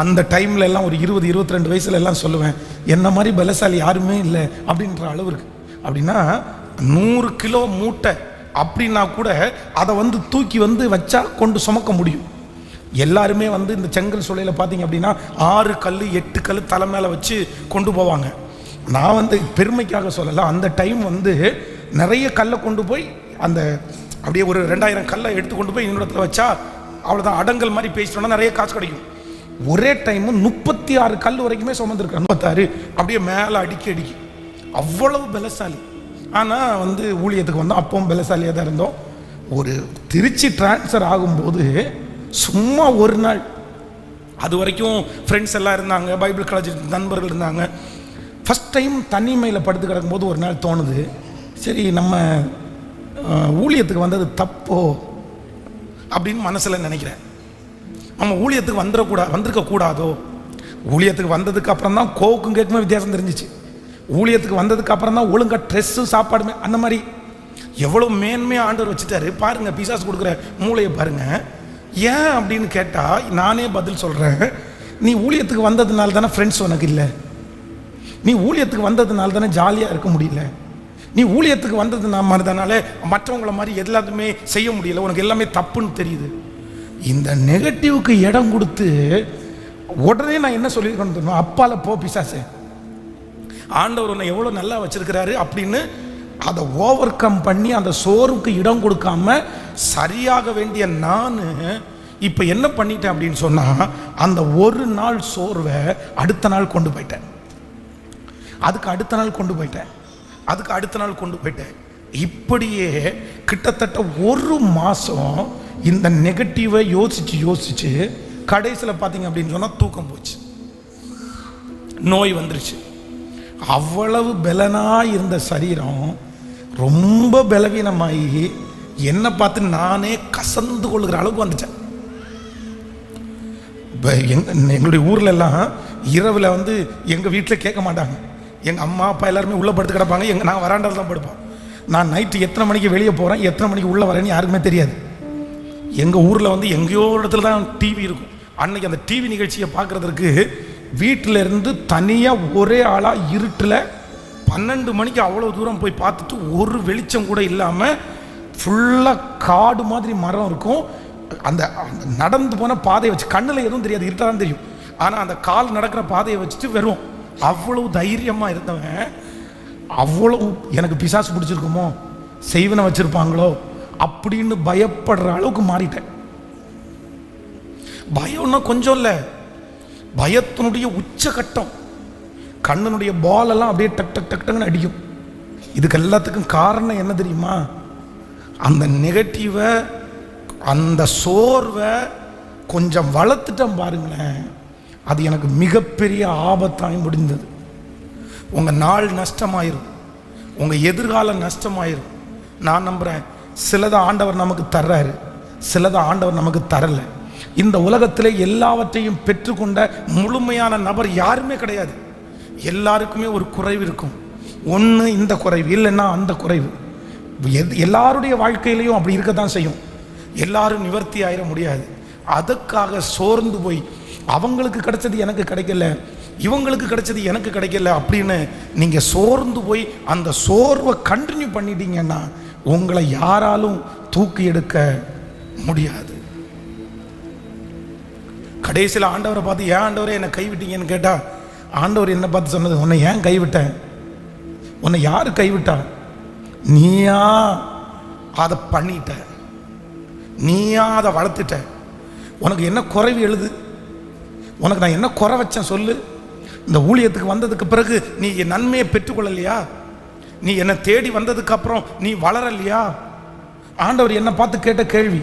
அந்த டைமில் எல்லாம் ஒரு 20-22 வயசுல எல்லாம் சொல்லுவேன், என்ன மாதிரி பலசாலி யாருமே இல்லை அப்படின்ற அளவுக்கு. அப்படின்னா 100 கிலோ மூட்டை அப்படின்னா கூட அதை தூக்கி வச்சா கொண்டு சுமக்க முடியும். எல்லாருமே இந்த செங்கல் சூளையில் பார்த்தீங்க அப்படின்னா 6 கல் 8 கல் தலை மேலே வச்சு கொண்டு போவாங்க. நான் பெருமைக்காக சொல்லலை, அந்த டைம் நிறைய கல்லை கொண்டு போய் அந்த அப்படியே ஒரு 2000 கல்லை எடுத்து கொண்டு போய் இன்னொரு வச்சா அவ்வளோதான், அடங்கல் மாதிரி பேசிட்டோம்னா நிறைய காசு கிடைக்கும். ஒரே டைம் 36 கல் வரைக்குமே சுமந்துருக்கேன். 36 அப்படியே மேலே அடிக்கி அவ்வளவு பலசாலி. ஆனால் ஊழியத்துக்கு அப்பவும் பலசாலியாக தான் இருந்தோம். ஒரு திருச்சி டிரான்ஸ்ஃபர் ஆகும்போது சும்மா ஒரு நாள், அது வரைக்கும் ஃப்ரெண்ட்ஸ் எல்லாம் இருந்தாங்க, பைபிள் காலேஜ் நண்பர்கள் இருந்தாங்க. ஃபஸ்ட் டைம் தனிமையில் படுத்து கிடக்கும்போது ஒரு நாள் தோணுது, சரி நம்ம ஊழியத்துக்கு வந்தது தப்போ அப்படின்னு மனசில் நினைக்கிறேன். நம்ம ஊழியத்துக்கு வந்திருக்க கூடாதோ. ஊழியத்துக்கு வந்ததுக்கு அப்புறம் தான் கோவுக்கும் கேட்குமே வித்தியாசம் தெரிஞ்சிச்சு. ஊழியத்துக்கு வந்ததுக்கு அப்புறம் தான் ஒழுங்கா ட்ரெஸ்ஸு சாப்பாடுமே அந்த மாதிரி எவ்வளோ மேன்மையாக ஆண்டவர் வச்சுட்டாரு பாருங்க. பிசாசு கொடுக்குற மூளையை பாருங்க. ஏன் அப்படின்னு கேட்டால் நானே பதில் சொல்கிறேன். நீ ஊழியத்துக்கு வந்ததுனால தானே ஃப்ரெண்ட்ஸ் உனக்கு இல்லை, நீ ஊழியத்துக்கு வந்ததுனால தானே ஜாலியாக இருக்க முடியல, நீ ஊழியத்துக்கு வந்ததுனால மற்றவங்கள மாதிரி எல்லாத்துமே செய்ய முடியல, உனக்கு எல்லாமே தப்புன்னு தெரியுது. இந்த நெகட்டிவ்க்கு இடம் கொடுத்து உடனே நான் என்ன சொல்லியிருக்கேன், அப்பால போ பிசாசே, ஆண்டவர் உன்னை எவ்வளோ நல்லா வச்சிருக்கிறாரு அப்படின்னு அதை ஓவர் கம் பண்ணி அந்த சோர்வுக்கு இடம் கொடுக்காம சரியாக வேண்டிய நான் இப்போ என்ன பண்ணிட்டேன் அப்படின்னு சொன்னால், அந்த ஒரு நாள் சோர்வை அடுத்த நாள் கொண்டு போயிட்டேன், அதுக்கு அடுத்த நாள் கொண்டு போயிட்டேன், அதுக்கு அடுத்த நாள் கொண்டு போயிட்டேன். இப்படியே கிட்டத்தட்ட ஒரு மாதம் இந்த நெகட்டிவை யோசிச்சு கடைசியில் பார்த்தீங்க அப்படின்னு சொன்னால் தூக்கம் போச்சு, நோய் வந்துருச்சு. அவ்வளவு பலனாக இருந்த சரீரம் ரொம்ப பலவீனமாகி என்னை பார்த்து நானே கசந்து கொள்ளுகிற அளவுக்கு வந்துட்டேன். இப்போ எங்களுடைய ஊரில் எல்லாம் இரவில் எங்கள் வீட்டில் கேட்க மாட்டாங்க. எங்கள் அம்மா அப்பா எல்லாருமே உள்ளே படுத்து கிடப்பாங்க. நான் வராண்டாவில் தான் படுப்போம். நான் நைட்டு எத்தனை மணிக்கு வெளியே போகிறேன், எத்தனை மணிக்கு உள்ளே வரேன்னு யாருக்குமே தெரியாது. எங்கள் ஊரில் எங்கேயோ இடத்துல தான் டிவி இருக்கும். அன்னைக்கு அந்த டிவி நிகழ்ச்சியை பார்க்குறதுக்கு வீட்டில் இருந்து தனியாக ஒரே ஆளாக இருட்டில் 12 மணிக்கு அவ்வளோ தூரம் போய் பார்த்துட்டு ஒரு வெளிச்சம் கூட இல்லாமல் ஃபுல்லாக காடு மாதிரி மரம் இருக்கும். அந்த நடந்து போன பாதையை வச்சு கண்ணில் எதுவும் தெரியாது, இருட்டாக தான் தெரியும். ஆனால் அந்த கால் நடக்கிற பாதையை வச்சுட்டு வெறும் அவ்வளவு தைரியமாக இருந்தவன் அவ்வளவு எனக்கு பிசாசு பிடிச்சிருக்குமோ, செய்வனை வச்சுருப்பாங்களோ அப்படின்னு பயப்படுற அளவுக்கு மாறிட்டேன். பயம்னா கொஞ்சம் இல்லை, பயத்தினுடைய உச்சகட்டம். கண்ணனுடைய பால் எல்லாம் அப்படியே டக் டக் டக் டக்னு அடிக்கும். இதுக்கு எல்லாத்துக்கும் காரணம் என்ன தெரியுமா? அந்த நெகட்டிவை, அந்த சோர்வை கொஞ்சம் வளர்த்துட்டேன் பாருங்களேன். அது எனக்கு மிகப்பெரிய ஆபத்தாய் முடிந்தது. உங்கள் நாள் நஷ்டமாயிரும், உங்கள் எதிர்காலம் நஷ்டமாயிரும். நான் நம்புகிறேன், சிலதை ஆண்டவர் நமக்கு தர்றாரு, சிலதை ஆண்டவர் நமக்கு தரலை. இந்த உலகத்திலே எல்லாவற்றையும் பெற்றுக்கொண்ட முழுமையான நபர் யாருமே கிடையாது. எல்லாருக்குமே ஒரு குறைவு இருக்கும். ஒன்று இந்த குறைவு, இல்லைன்னா அந்த குறைவு. எல்லாருடைய வாழ்க்கையிலையும் அப்படி இருக்க தான் செய்யும். எல்லாரும் நிவர்த்தி ஆயிட முடியாது. அதுக்காக சோர்ந்து போய் அவங்களுக்கு கிடைச்சது எனக்கு கிடைக்கல, இவங்களுக்கு கிடைச்சது எனக்கு கிடைக்கல அப்படின்னு நீங்கள் சோர்ந்து போய் அந்த சோர்வை கண்டினியூ பண்ணிட்டீங்கன்னா உங்களை யாராலும் தூக்கி எடுக்க முடியாது. கடைசியில் ஆண்டவரை பார்த்து, ஏன் ஆண்டவரே என்னை கைவிட்டீங்கன்னு கேட்டால், ஆண்டவர் என்னை பார்த்து சொன்னது, உன்னை ஏன் கைவிட்டேன்? உன்னை யாரு கைவிட்டா? நீயா அதை பண்ணிட்ட, நீயா அதை வளர்த்துட்ட. உனக்கு என்ன குறைவு எழுது? உனக்கு நான் என்ன குறை வச்சேன் சொல்லு? இந்த ஊழியத்துக்கு வந்ததுக்கு பிறகு நீ என் நன்மையை பெற்றுக்கொள்ளலையா? நீ என்னை தேடி வந்ததுக்கு அப்புறம் நீ வளரலையா? ஆண்டவர் என்னை பார்த்து கேட்ட கேள்வி,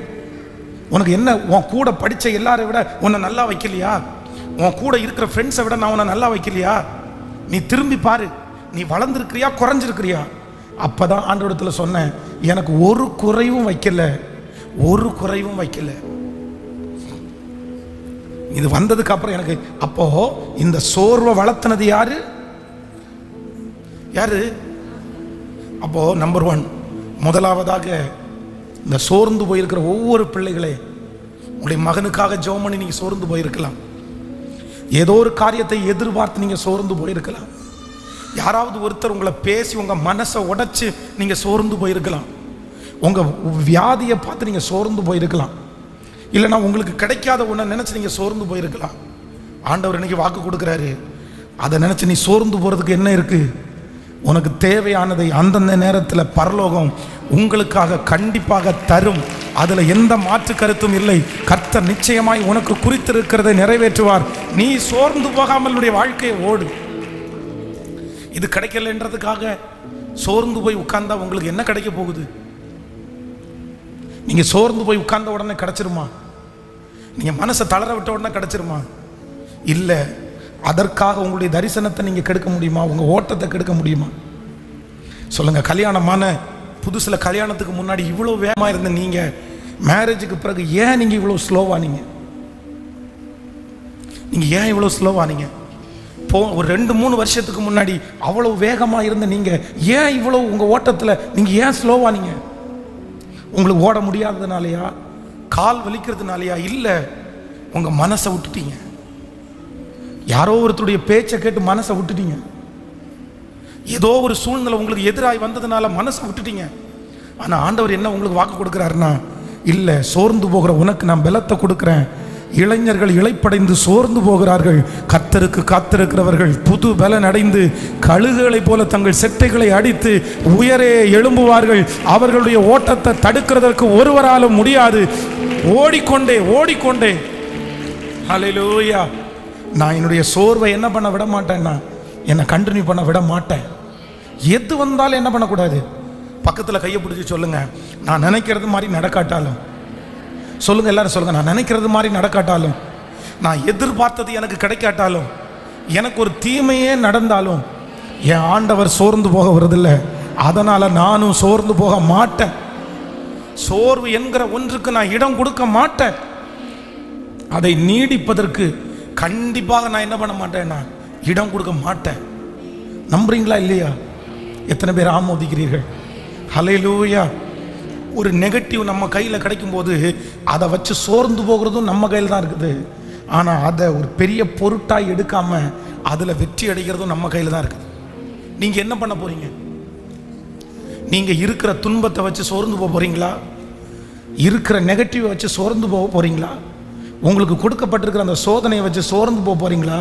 உனக்கு என்ன? உன் கூட படித்த எல்லாரை விட உன்னை நல்லா வைக்கலையா? உன் கூட இருக்கிற ஃப்ரெண்ட்ஸை விட நான் உன்னை நல்லா வைக்கலையா? நீ திரும்பி பாரு, நீ வளர்ந்துருக்கிறியா குறைஞ்சிருக்கிறியா? அப்போதான் ஆண்டவரிடத்தில் சொன்னேன், எனக்கு ஒரு குறைவும் வைக்கல, ஒரு குறைவும் வைக்கல. இது வந்ததுக்கு அப்புறம் எனக்கு அப்போ இந்த சோர்வை வளர்த்தினது யாரு? யாரு? அப்போ நம்பர் 1, முதலாவதாக இந்த சோர்ந்து போயிருக்கிற ஒவ்வொரு பிள்ளைகளே, உங்களுடைய மகனுக்காக ஜெபம் பண்ணி நீங்க சோர்ந்து போயிருக்கலாம். ஏதோ ஒரு காரியத்தை எதிர்பார்த்து நீங்க சோர்ந்து போயிருக்கலாம். யாராவது ஒருத்தர் உங்களை பேசி உங்க மனசை உடைச்சு நீங்க சோர்ந்து போயிருக்கலாம். உங்க வியாதியை பார்த்து நீங்க சோர்ந்து போயிருக்கலாம். இல்லைன்னா உங்களுக்கு கிடைக்காத ஒன்றை நினைச்சு நீங்க சோர்ந்து போயிருக்கலாம். ஆண்டவர் இன்னைக்கு வாக்கு கொடுக்குறாரு, அதை நினைச்சு நீ சோர்ந்து போறதுக்கு என்ன இருக்கு? உனக்கு தேவையானதை அந்தந்த நேரத்தில் பரலோகம் உங்களுக்காக கண்டிப்பாக தரும். அதில் எந்த மாற்று கருத்தும் இல்லை. கர்த்தர் நிச்சயமாய் உனக்கு குறித்திருக்கிறதை நிறைவேற்றுவார். நீ சோர்ந்து போகாமல் உன்னுடைய வாழ்க்கையை ஓடு. இது கிடைக்கலன்றதுக்காக சோர்ந்து போய் உட்கார்ந்தா உங்களுக்கு என்ன கிடைக்க போகுது? நீங்க சோர்ந்து போய் உட்கார்ந்த உடனே கிடைச்சிருமா? நீங்க மனசை தளர விட்ட உடனே கிடைச்சிருமா? இல்லை. அதற்காக உங்களுடைய தரிசனத்தை நீங்க கெடுக்க முடியுமா? உங்க ஓட்டத்தை கெடுக்க முடியுமா? சொல்லுங்க. கல்யாணமான புதுசில் கல்யாணத்துக்கு முன்னாடி இவ்வளோ வேகமாக இருந்த நீங்க மேரேஜுக்கு பிறகு ஏன் நீங்க இவ்வளோ ஸ்லோவானீங்க? நீங்க ஏன் இவ்வளோ ஸ்லோவானீங்க? ஒரு 2-3 வருஷத்துக்கு முன்னாடி அவ்வளவு வேகமாக இருந்த நீங்க ஏன் இவ்வளவு உங்க ஓட்டத்தில் நீங்க ஏன் ஸ்லோவானீங்க? உங்களுக்கு ஓட முடியாததுனாலயா? கால் வலிக்கிறதுனாலயா? இல்லை, உங்க மனசை விட்டுட்டீங்க. யாரோ ஒருத்தருடைய பேச்சை கேட்டு மனசை விட்டுட்டீங்க. ஏதோ ஒரு சூழ்நிலை உங்களுக்கு எதிராய் வந்ததுனால மனசை விட்டுட்டீங்க. ஆனா ஆண்டவர் என்ன உங்களுக்கு வாக்கு கொடுக்கிறாருன்னா, இல்லை, சோர்ந்து போகிற உனக்கு நான் பலத்தை கொடுக்கிறேன். இளைஞர்கள் இளைப்படைந்து சோர்ந்து போகிறார்கள், கர்த்தருக்கு காத்திருக்கிறவர்கள் புது பலன் அடைந்து கழுகுகளை போல தங்கள் செட்டைகளை அடித்து உயரே எழும்புவார்கள். அவர்களுடைய ஓட்டத்தை தடுக்கிறதற்கு ஒருவராலும் முடியாது. ஓடிக்கொண்டே ஓடிக்கொண்டே. ஹல்லேலூயா. நான் என்னுடைய சோர்வை என்ன பண்ண விட மாட்டேன்னா, என்னை கண்டினியூ பண்ண விட மாட்டேன். எது வந்தாலும் என்ன பண்ணக்கூடாது? பக்கத்தில் கையை பிடிச்சி சொல்லுங்க, நான் நினைக்கிறது மாதிரி நடக்காட்டாலும். சொல்லுங்க, எல்லாரும் சொல்லுங்க, நான் நினைக்கிறது மாதிரி நடக்காட்டாலும், நான் எதிர்பார்த்தது எனக்கு கிடைக்காட்டாலும், எனக்கு ஒரு தீமையே நடந்தாலும் என் ஆண்டவர் சோர்ந்து போக வருதில்லை. அதனால நானும் சோர்ந்து போக மாட்டேன். சோர்வு என்கிற ஒன்றுக்கு நான் இடம் கொடுக்க மாட்டேன். அதை நீடிப்பதற்கு கண்டிப்பாக நான் என்ன பண்ண மாட்டேன், நான் இடம் கொடுக்க மாட்டேன். நம்புறீங்களா இல்லையா? எத்தனை பேர் ஆமோதிக்கிறீர்கள்? ஹல்லேலூயா. ஒரு நெகட்டிவ் நம்ம கையில் கிடைக்கும் போது அதை வச்சு சோர்ந்து போகிறதும் நம்ம கையில் தான் இருக்குது. ஆனால் அதை ஒரு பெரிய பொருட்டாக எடுக்காம அதில் வெற்றி அடைகிறதும் நம்ம கையில் தான் இருக்குது. நீங்கள் என்ன பண்ண போறீங்க? நீங்கள் இருக்கிற துன்பத்தை வச்சு சோர்ந்து போக போறீங்களா? இருக்கிற நெகட்டிவை வச்சு சோர்ந்து போக போறீங்களா? உங்களுக்கு கொடுக்கப்பட்டிருக்கிற அந்த சோதனையை வச்சு சோர்ந்து போக போறீங்களா?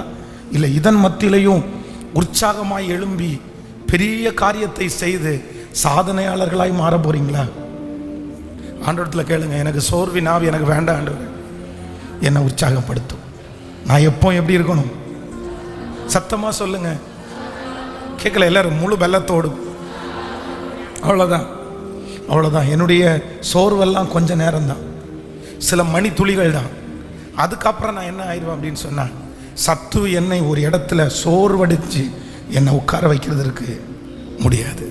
இல்லை இதன் மத்தியிலையும் உற்சாகமாய் எழும்பி பெரிய காரியத்தை செய்து சாதனையாளர்களாய் மாற போறீங்களா? ஆண்டவரத்தில் கேளுங்க, எனக்கு சோர்வின் ஆவி எனக்கு வேண்டாம் ஆண்டவரே, என்னை உற்சாகப்படுத்தும். நான் எப்போ எப்படி இருக்கணும்? சத்தமா சொல்லுங்க. கேட்கல எல்லாரும் முழு வெள்ளத்தோடு. அவ்வளோதான், அவ்வளோதான். என்னுடைய சோர்வெல்லாம் கொஞ்ச நேரம்தான், சில மணி துளிகள் தான். அதுக்கப்புறம் நான் என்ன ஆயிடுவேன் அப்படின்னு சொன்னா, சத்து என்னை ஒரு இடத்துல சோர்வடிச்சு என்னை உட்கார வைக்கிறதுக்கு முடியாது.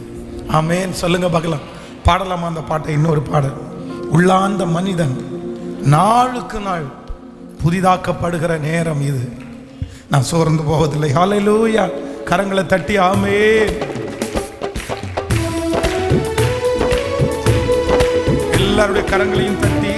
ஆமேன் சொல்லுங்க பார்க்கலாம். பாடலாமா அந்த பாட்டை? இன்னொரு பாடல். உள்ளாந்த மனிதன் நாளுக்கு நாள் புதிதாக்கப்படுகிற நேரம் இது, நான் சோர்ந்து போவதில்லை. ஹல்லேலூயா. கரங்களை தட்டி ஆமென். எல்லாருடைய கரங்களையும் தட்டி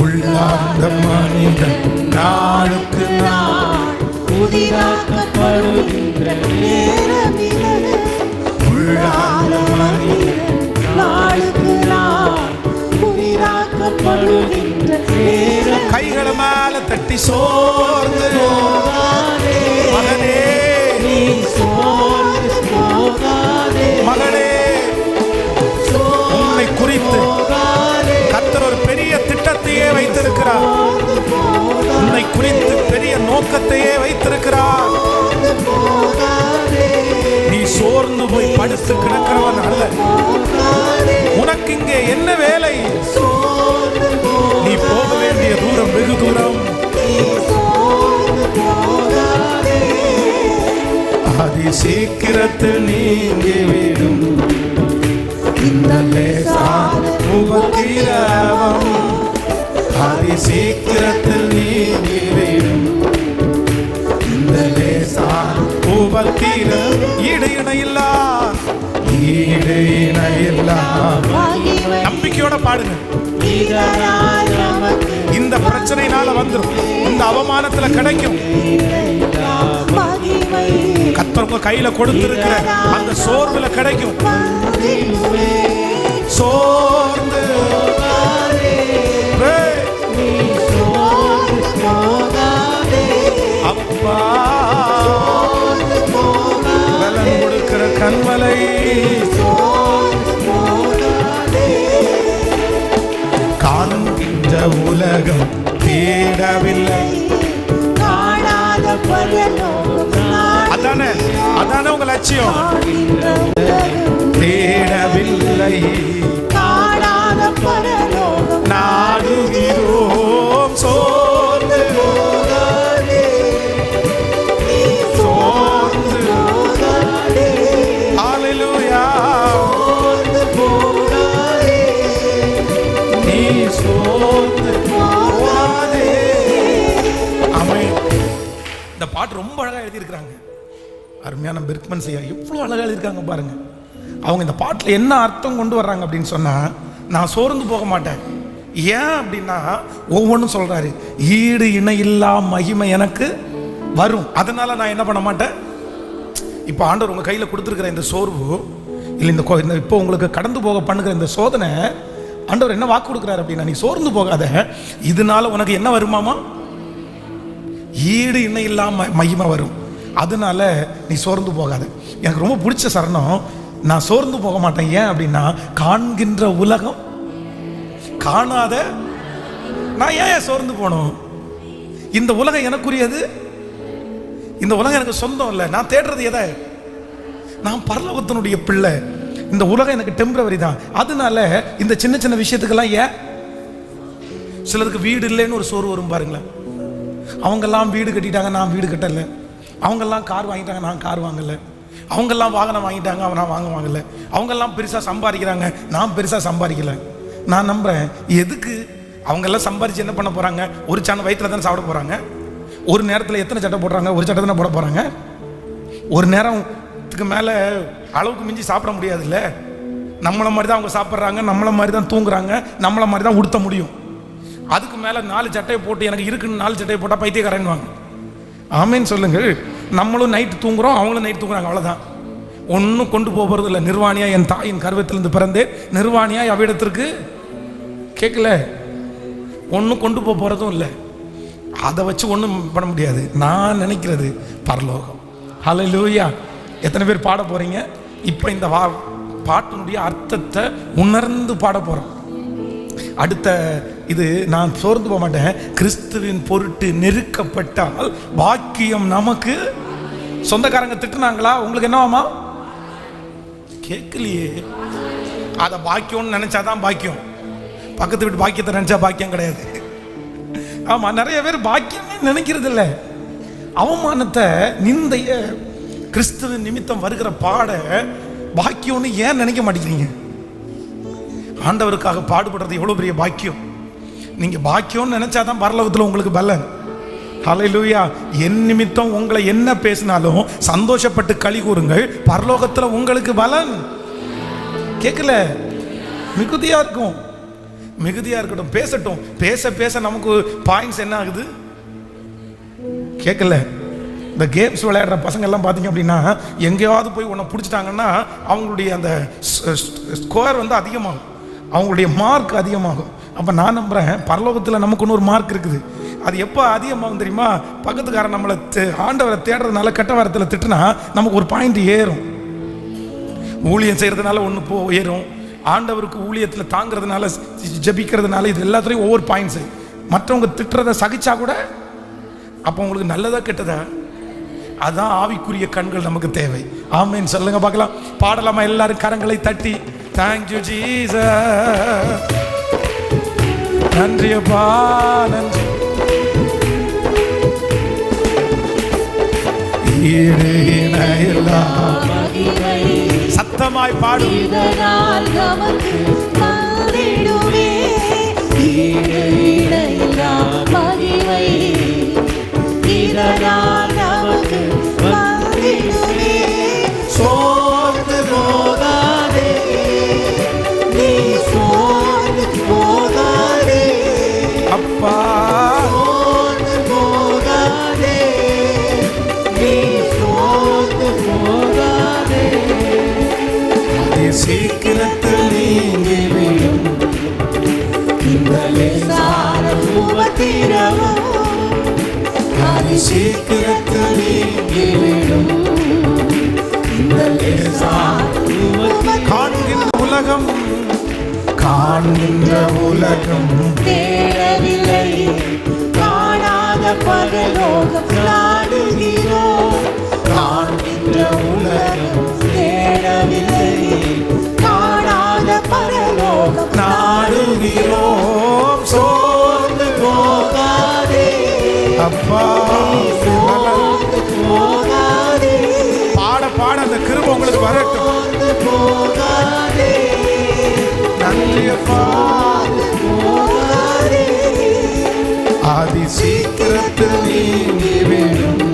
உள்ளாந்த மனிதன் நாளுக்கு நாள் புதிதாக்கப்படுகின்ற நேரம் இது. உள்ளாந்த மனிதன் நாளுக்கு நாள் புதிதாக்கப்படுகின்ற நேரம். கைகளை மேல தட்டி சோர்ந்து போகாதே மகனே, நீ சோர்ந்து போகாதே மகளே, உன்னை குறித்து கர்த்தர் ஒரு பெரிய திட்டத்தையே வைத்திருக்கிறார். உன்னை குறித்து பெரிய நோக்கத்தையே வைத்திருக்கிறார். நீ சோர்ந்து போய் படுத்து கிடக்கிறவன் அல்ல. உனக்கு இங்கே என்ன வேலை? நீ போக வேண்டிய தூரம் வெகு தூரம். அதி சீக்கிரத்தில் நீங்கிவிடும் இந்த லேசான உபத்திரவம். அதி சீக்கிரத்தில் நீங்கிவிடும் இந்த லேசான உபத்திரவம். ஈடு இணையில்லா, ஈடு இணையில்லா. நம்பிக்கையோட பாடுங்க. இந்த பிரச்சனையினால வந்துடும், இந்த அவமானத்துல கிடைக்கும். கர்த்தர் உங்க கையில கொடுத்திருக்கிற அந்த சோர்வுல கிடைக்கும். சோர்ந்து அப்பா பலன் கொடுக்கிற கண்மலை. காண்கின்ற உலகம் தேடவில்லை. அதானே அதானே உங்க லட்சியம். தேடவில்லை, நாடுகிறோம். சோர்ந்து சோர்ந்து ஹல்லேலூயா. நீ சோர்ந்து போகாதே. ஆமென். இந்த பாட்டு ரொம்ப அழகா எழுதியிருக்கிறாங்க. அருமையான பெர்க்மன் ஐயா எவ்வளவு அழகா எழுதியிருக்காங்க பாருங்க. அவங்க இந்த பாட்டில் என்ன அர்த்தம் கொண்டு வர்றாங்க அப்படின்னு சொன்னா, நான் சோர்ந்து போக மாட்டேன். ஏன் அப்படின்னா ஒவ்வொன்றும் சொல்றாரு. ஈடு இணையில்லா மகிமை எனக்கு வரும், அதனால நான் என்ன பண்ண மாட்டேன். இப்போ ஆண்டவர் உங்க கையில் கொடுத்துருக்கிற இந்த சோர்வு இல்லை, இந்த இப்போ உங்களுக்கு கடந்து போக பண்ணுகிற இந்த சோதனை, ஆண்டவர் என்ன வாக்கு கொடுக்குறாரு அப்படின்னா, நீ சோர்ந்து போகாத, இதனால உனக்கு என்ன வருமாமா? ஈடு இணையில்லா மகிமை வரும். அதனால நீ சோர்ந்து போகாத. எனக்கு ரொம்ப பிடிச்ச சரணம், நான் சோர்ந்து போக மாட்டேன். ஏன் அப்படின்னா, காண்கின்ற உலகம் காணாத நான் ஏன் சோர்ந்து போகணும்? இந்த உலகம் எனக்குரியது, இந்த உலகம் எனக்கு சொந்தம் இல்லை. நான் தேடுறது எதை? நான் பரலோகத்தினுடைய பிள்ளை. இந்த உலகம் எனக்கு டெம்பரவரி தான். அதனால இந்த சின்ன சின்ன விஷயத்துக்கெல்லாம் ஏன் சிலருக்கு வீடு இல்லைன்னு ஒரு சோறு வரும் பாருங்களேன். அவங்கெல்லாம் வீடு கட்டிட்டாங்க, நான் வீடு கட்டலை. அவங்கெல்லாம் கார் வாங்கிட்டாங்க, நான் கார் வாங்கலை. அவங்கெல்லாம் வாகனம் வாங்கிட்டாங்க, நான் வாங்கலை. அவங்கெல்லாம் பெருசாக சம்பாதிக்கிறாங்க, நான் பெருசாக சம்பாதிக்கலை. நான் நம்புகிறேன், எதுக்கு அவங்கெல்லாம் சம்பாதிச்சு என்ன பண்ண போகிறாங்க? ஒரு சாணம் வயிற்றில் தானே சாப்பிட போகிறாங்க. ஒரு நேரத்தில் எத்தனை சட்டை போடுறாங்க? ஒரு சட்டை தானே போட போகிறாங்க. ஒரு நேரத்துக்கு மேலே அளவுக்கு மிஞ்சி சாப்பிட முடியாதுல்ல. நம்மளை மாதிரி தான் அவங்க சாப்பிட்றாங்க, நம்மளை மாதிரி தான் தூங்குறாங்க, நம்மளை மாதிரி தான் உடுத்த முடியும். அதுக்கு மேலே 4 சட்டையை போட்டு எனக்கு இருக்குன்னு 4 சட்டையை போட்டால் பைத்தியக்காரன் வாங்க. ஆமேன்னு சொல்லுங்கள். நம்மளும் நைட்டு தூங்குறோம், அவங்களும் நைட்டு தூங்குறாங்க, அவ்வளோதான். ஒன்றும் கொண்டு போகிறது இல்லை. நிர்வாணியா என் தாயின் கருவத்திலிருந்து பிறந்தேன், நிர்வாணியா அவ்விடத்திற்கு கேட்கல. ஒன்றும் கொண்டு போகிறதும் இல்லை. அதை வச்சு ஒன்றும் பண்ண முடியாது. நான் நினைக்கிறது பரலோகம். ஹல்லேலூயா. எத்தனை பேர் பாட போகிறீங்க? இப்போ இந்த பாட்டினுடைய அர்த்தத்தை உணர்ந்து பாட போகிறோம். அடுத்த இது நான் சோர்ந்து போக மாட்டேன். கிறிஸ்துவின் பொருட்டு நெருக்கப்பட்டால் பாக்கியம் நமக்கு. சொந்தக்காரங்க திட்டுனாங்களா? உங்களுக்கு என்னவாமா? கேட்கலையே. அதை பாக்கியம்னு நினைச்சாதான் பாக்கியம். பக்கத்து வீட்டு பாக்கியத்தை நினைச்சா பாக்கியம் கிடையாது. ஆமா, நிறைய பேர் பாக்கியமே நினைக்கிறது இல்லை. அவமானத்தை, நிந்தைய கிறிஸ்துவின் நிமித்தம் வருகிற பாட பாக்கியம்னு ஏன் நினைக்க மாட்டேங்கிறீங்க? ஆண்டவருக்காக பாடுபடுறது எவ்வளவு பெரிய பாக்கியம். நீங்க பாக்கியம்னு நினைச்சாதான் பரலோகத்தில் உங்களுக்கு பலன். ஹல்லேலூயா. என் நிமித்தம் உங்களை என்ன பேசினாலும் சந்தோஷப்பட்டு களி கூறுங்கள், பரலோகத்தில் உங்களுக்கு பலன். கேட்கல? மிகுதியா இருக்கும், மிகுதியா இருக்கட்டும், பேசட்டும். பேச பேச நமக்கு பாயிண்ட்ஸ் என்ன ஆகுது? கேட்கல? இந்த கேம்ஸ் விளையாடுற பசங்க எல்லாம் பார்த்தீங்க அப்படின்னா, எங்கேயாவது போய் உன்னை பிடிச்சிட்டாங்கன்னா அவங்களுடைய அந்த ஸ்கோர் வந்து அதிகமாகும், அவங்களுடைய மார்க் அதிகமாகும். அப்போ நான் நம்புகிறேன், பரலோகத்தில் நமக்குன்னு ஒரு மார்க் இருக்குது. அது எப்போ அதிகமாகும் தெரியுமா? பக்கத்துக்காரன் நம்மளை ஆண்டவரை தேடுறதுனால கெட்ட வாரத்தில் திட்டுனா நமக்கு ஒரு பாயிண்ட் ஏறும். ஊழியம் செய்கிறதுனால ஒன்று ஏறும். ஆண்டவருக்கு ஊழியத்தில் தாங்கிறதுனால, ஜபிக்கிறதுனால, இது எல்லாத்துலேயும் ஒவ்வொரு பாயிண்ட்ஸு. மற்றவங்க திட்டுறதை சகிச்சா கூட அப்போ உங்களுக்கு நல்லதா கெட்டதா? அதான் ஆவிக்குரிய கண்கள் நமக்கு தேவை. ஆமென் சொல்லுங்க பார்க்கலாம். பாடலாமா எல்லாரும் கரங்களை தட்டி? Thank you Jesus. நன்றி அப்பா, நன்றி. சத்தமாய் பாடும். இதனால் நமக்கு வந்திடுமே ஈடில்லா மகிமை. இதனால் நமக்கு வந்திடுமே. சோர்ந்து போகாதே, நீ சோர்ந்து போகாதே அப்பா. சோர்ந்து போகாதே, நீ சோர்ந்து போகாதே. சீக்கிரத்தில் நீங்கிவிடும் இந்த லேசான உபத்திரவம் சீக்கிரத்தில் நீங்கிவிடும். இந்த லேசான காண்கின்ற உலகம், காண்கின்ற உலகம் தேடவில்லை, காணாத பரலோகம் நாடுகிறோம். காண்கின்ற உலகம் தேடவில்லை, காணாத பரலோகம் நாடுகிறோம். சோர்ந்து போகாதே அப்பா. சோர்ந்து போகாதே, பாட பாட அந்த கிருபை உங்களுக்கு வரட்டும். சோர்ந்து போகாதே, நன்றி அப்பா. போகாதே. ஆதி சீக்கிரத்தில் நீங்கிவிடும்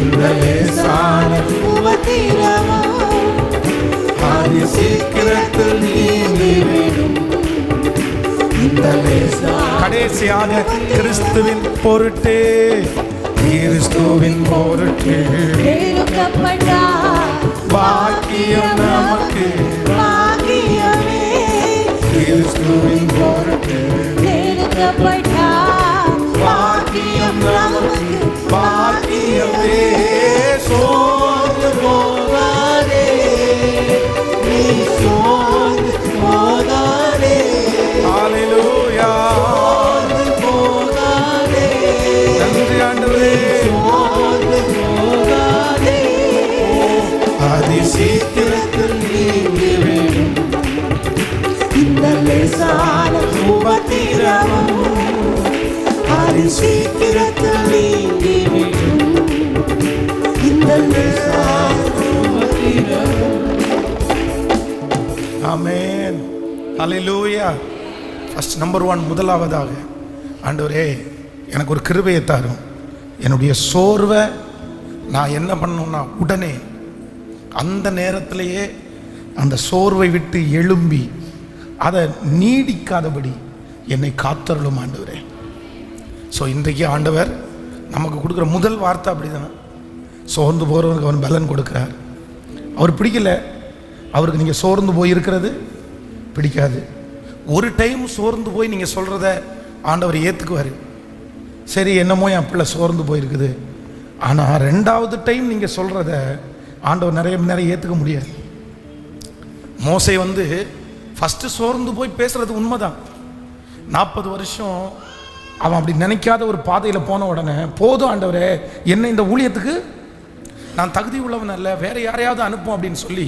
இந்த லேசான உபத்திரவம் ஆதி சீக்கிரத்தில் நீங்கிவிடும் இந்த லேசான. கடைசியாக கிறிஸ்துவின் பொருட்டே, கிறிஸ்துவின் பொருட்டே நெருக்கப்பட்டார் பாக்கியம் நமக்கு. பாக்கியமே. கிறிஸ்துவின் பொருட்டே நெருக்கப்பட்டார் பாக்கியம் நமக்கு. பாக்கியமே. சோர்ந்து போகாதே, நீ சோர்ந்து போகாதே. ஹல்லேலூயா. சோர்ந்து போகாதே, நன்றி ஆண்டவரே. சோர்ந்து போகாதே. ஆதி சீக்கிரத்தில் நீங்கிவிடும் இந்த லேசான உபத்திரவம் சீக்கிரத்தில் நீங்கிவிடும். இந்த ஆமென். ஹல்லேலூயா. ஃபர்ஸ்ட் நம்பர் 1, முதலாவதாக ஆண்டவரே எனக்கு ஒரு கிருபையை தாரும். என்னுடைய சோர்வை நான் என்ன பண்ணணும்னா உடனே அந்த நேரத்திலேயே அந்த சோர்வை விட்டு எழும்பி அதை நீடிக்காதபடி என்னை காத்தருளும் ஆண்டவரே. ஸோ இன்றைக்கு ஆண்டவர் நமக்கு கொடுக்குற முதல் வார்த்தை அப்படிதான். சோர்ந்து போகிறவருக்கு அவன் பலன் கொடுக்குறார். அவர் பிடிக்கல, அவருக்கு நீங்கள் சோர்ந்து போய் இருக்கிறது பிடிக்காது. ஒரு டைம் சோர்ந்து போய் நீங்கள் சொல்கிறத ஆண்டவர் ஏற்றுக்குவார். சரி என்னமோ என் பிள்ளை சோர்ந்து போயிருக்குது. ஆனால் 2வது டைம் நீங்கள் சொல்கிறத ஆண்டவர் நிறைய ஏற்றுக்க முடியாது. மோசே ஃபஸ்ட்டு சோர்ந்து போய் பேசுகிறது உண்மைதான். 40 வருஷம் அவன் அப்படி நினைக்காத ஒரு பாதையில் போன உடனே, போதும் ஆண்டவரே என்ன இந்த ஊழியத்துக்கு நான் தகுதி உள்ளவன் அல்ல, வேற யாரையாவது அனுப்பும் அப்படின்னு சொல்லி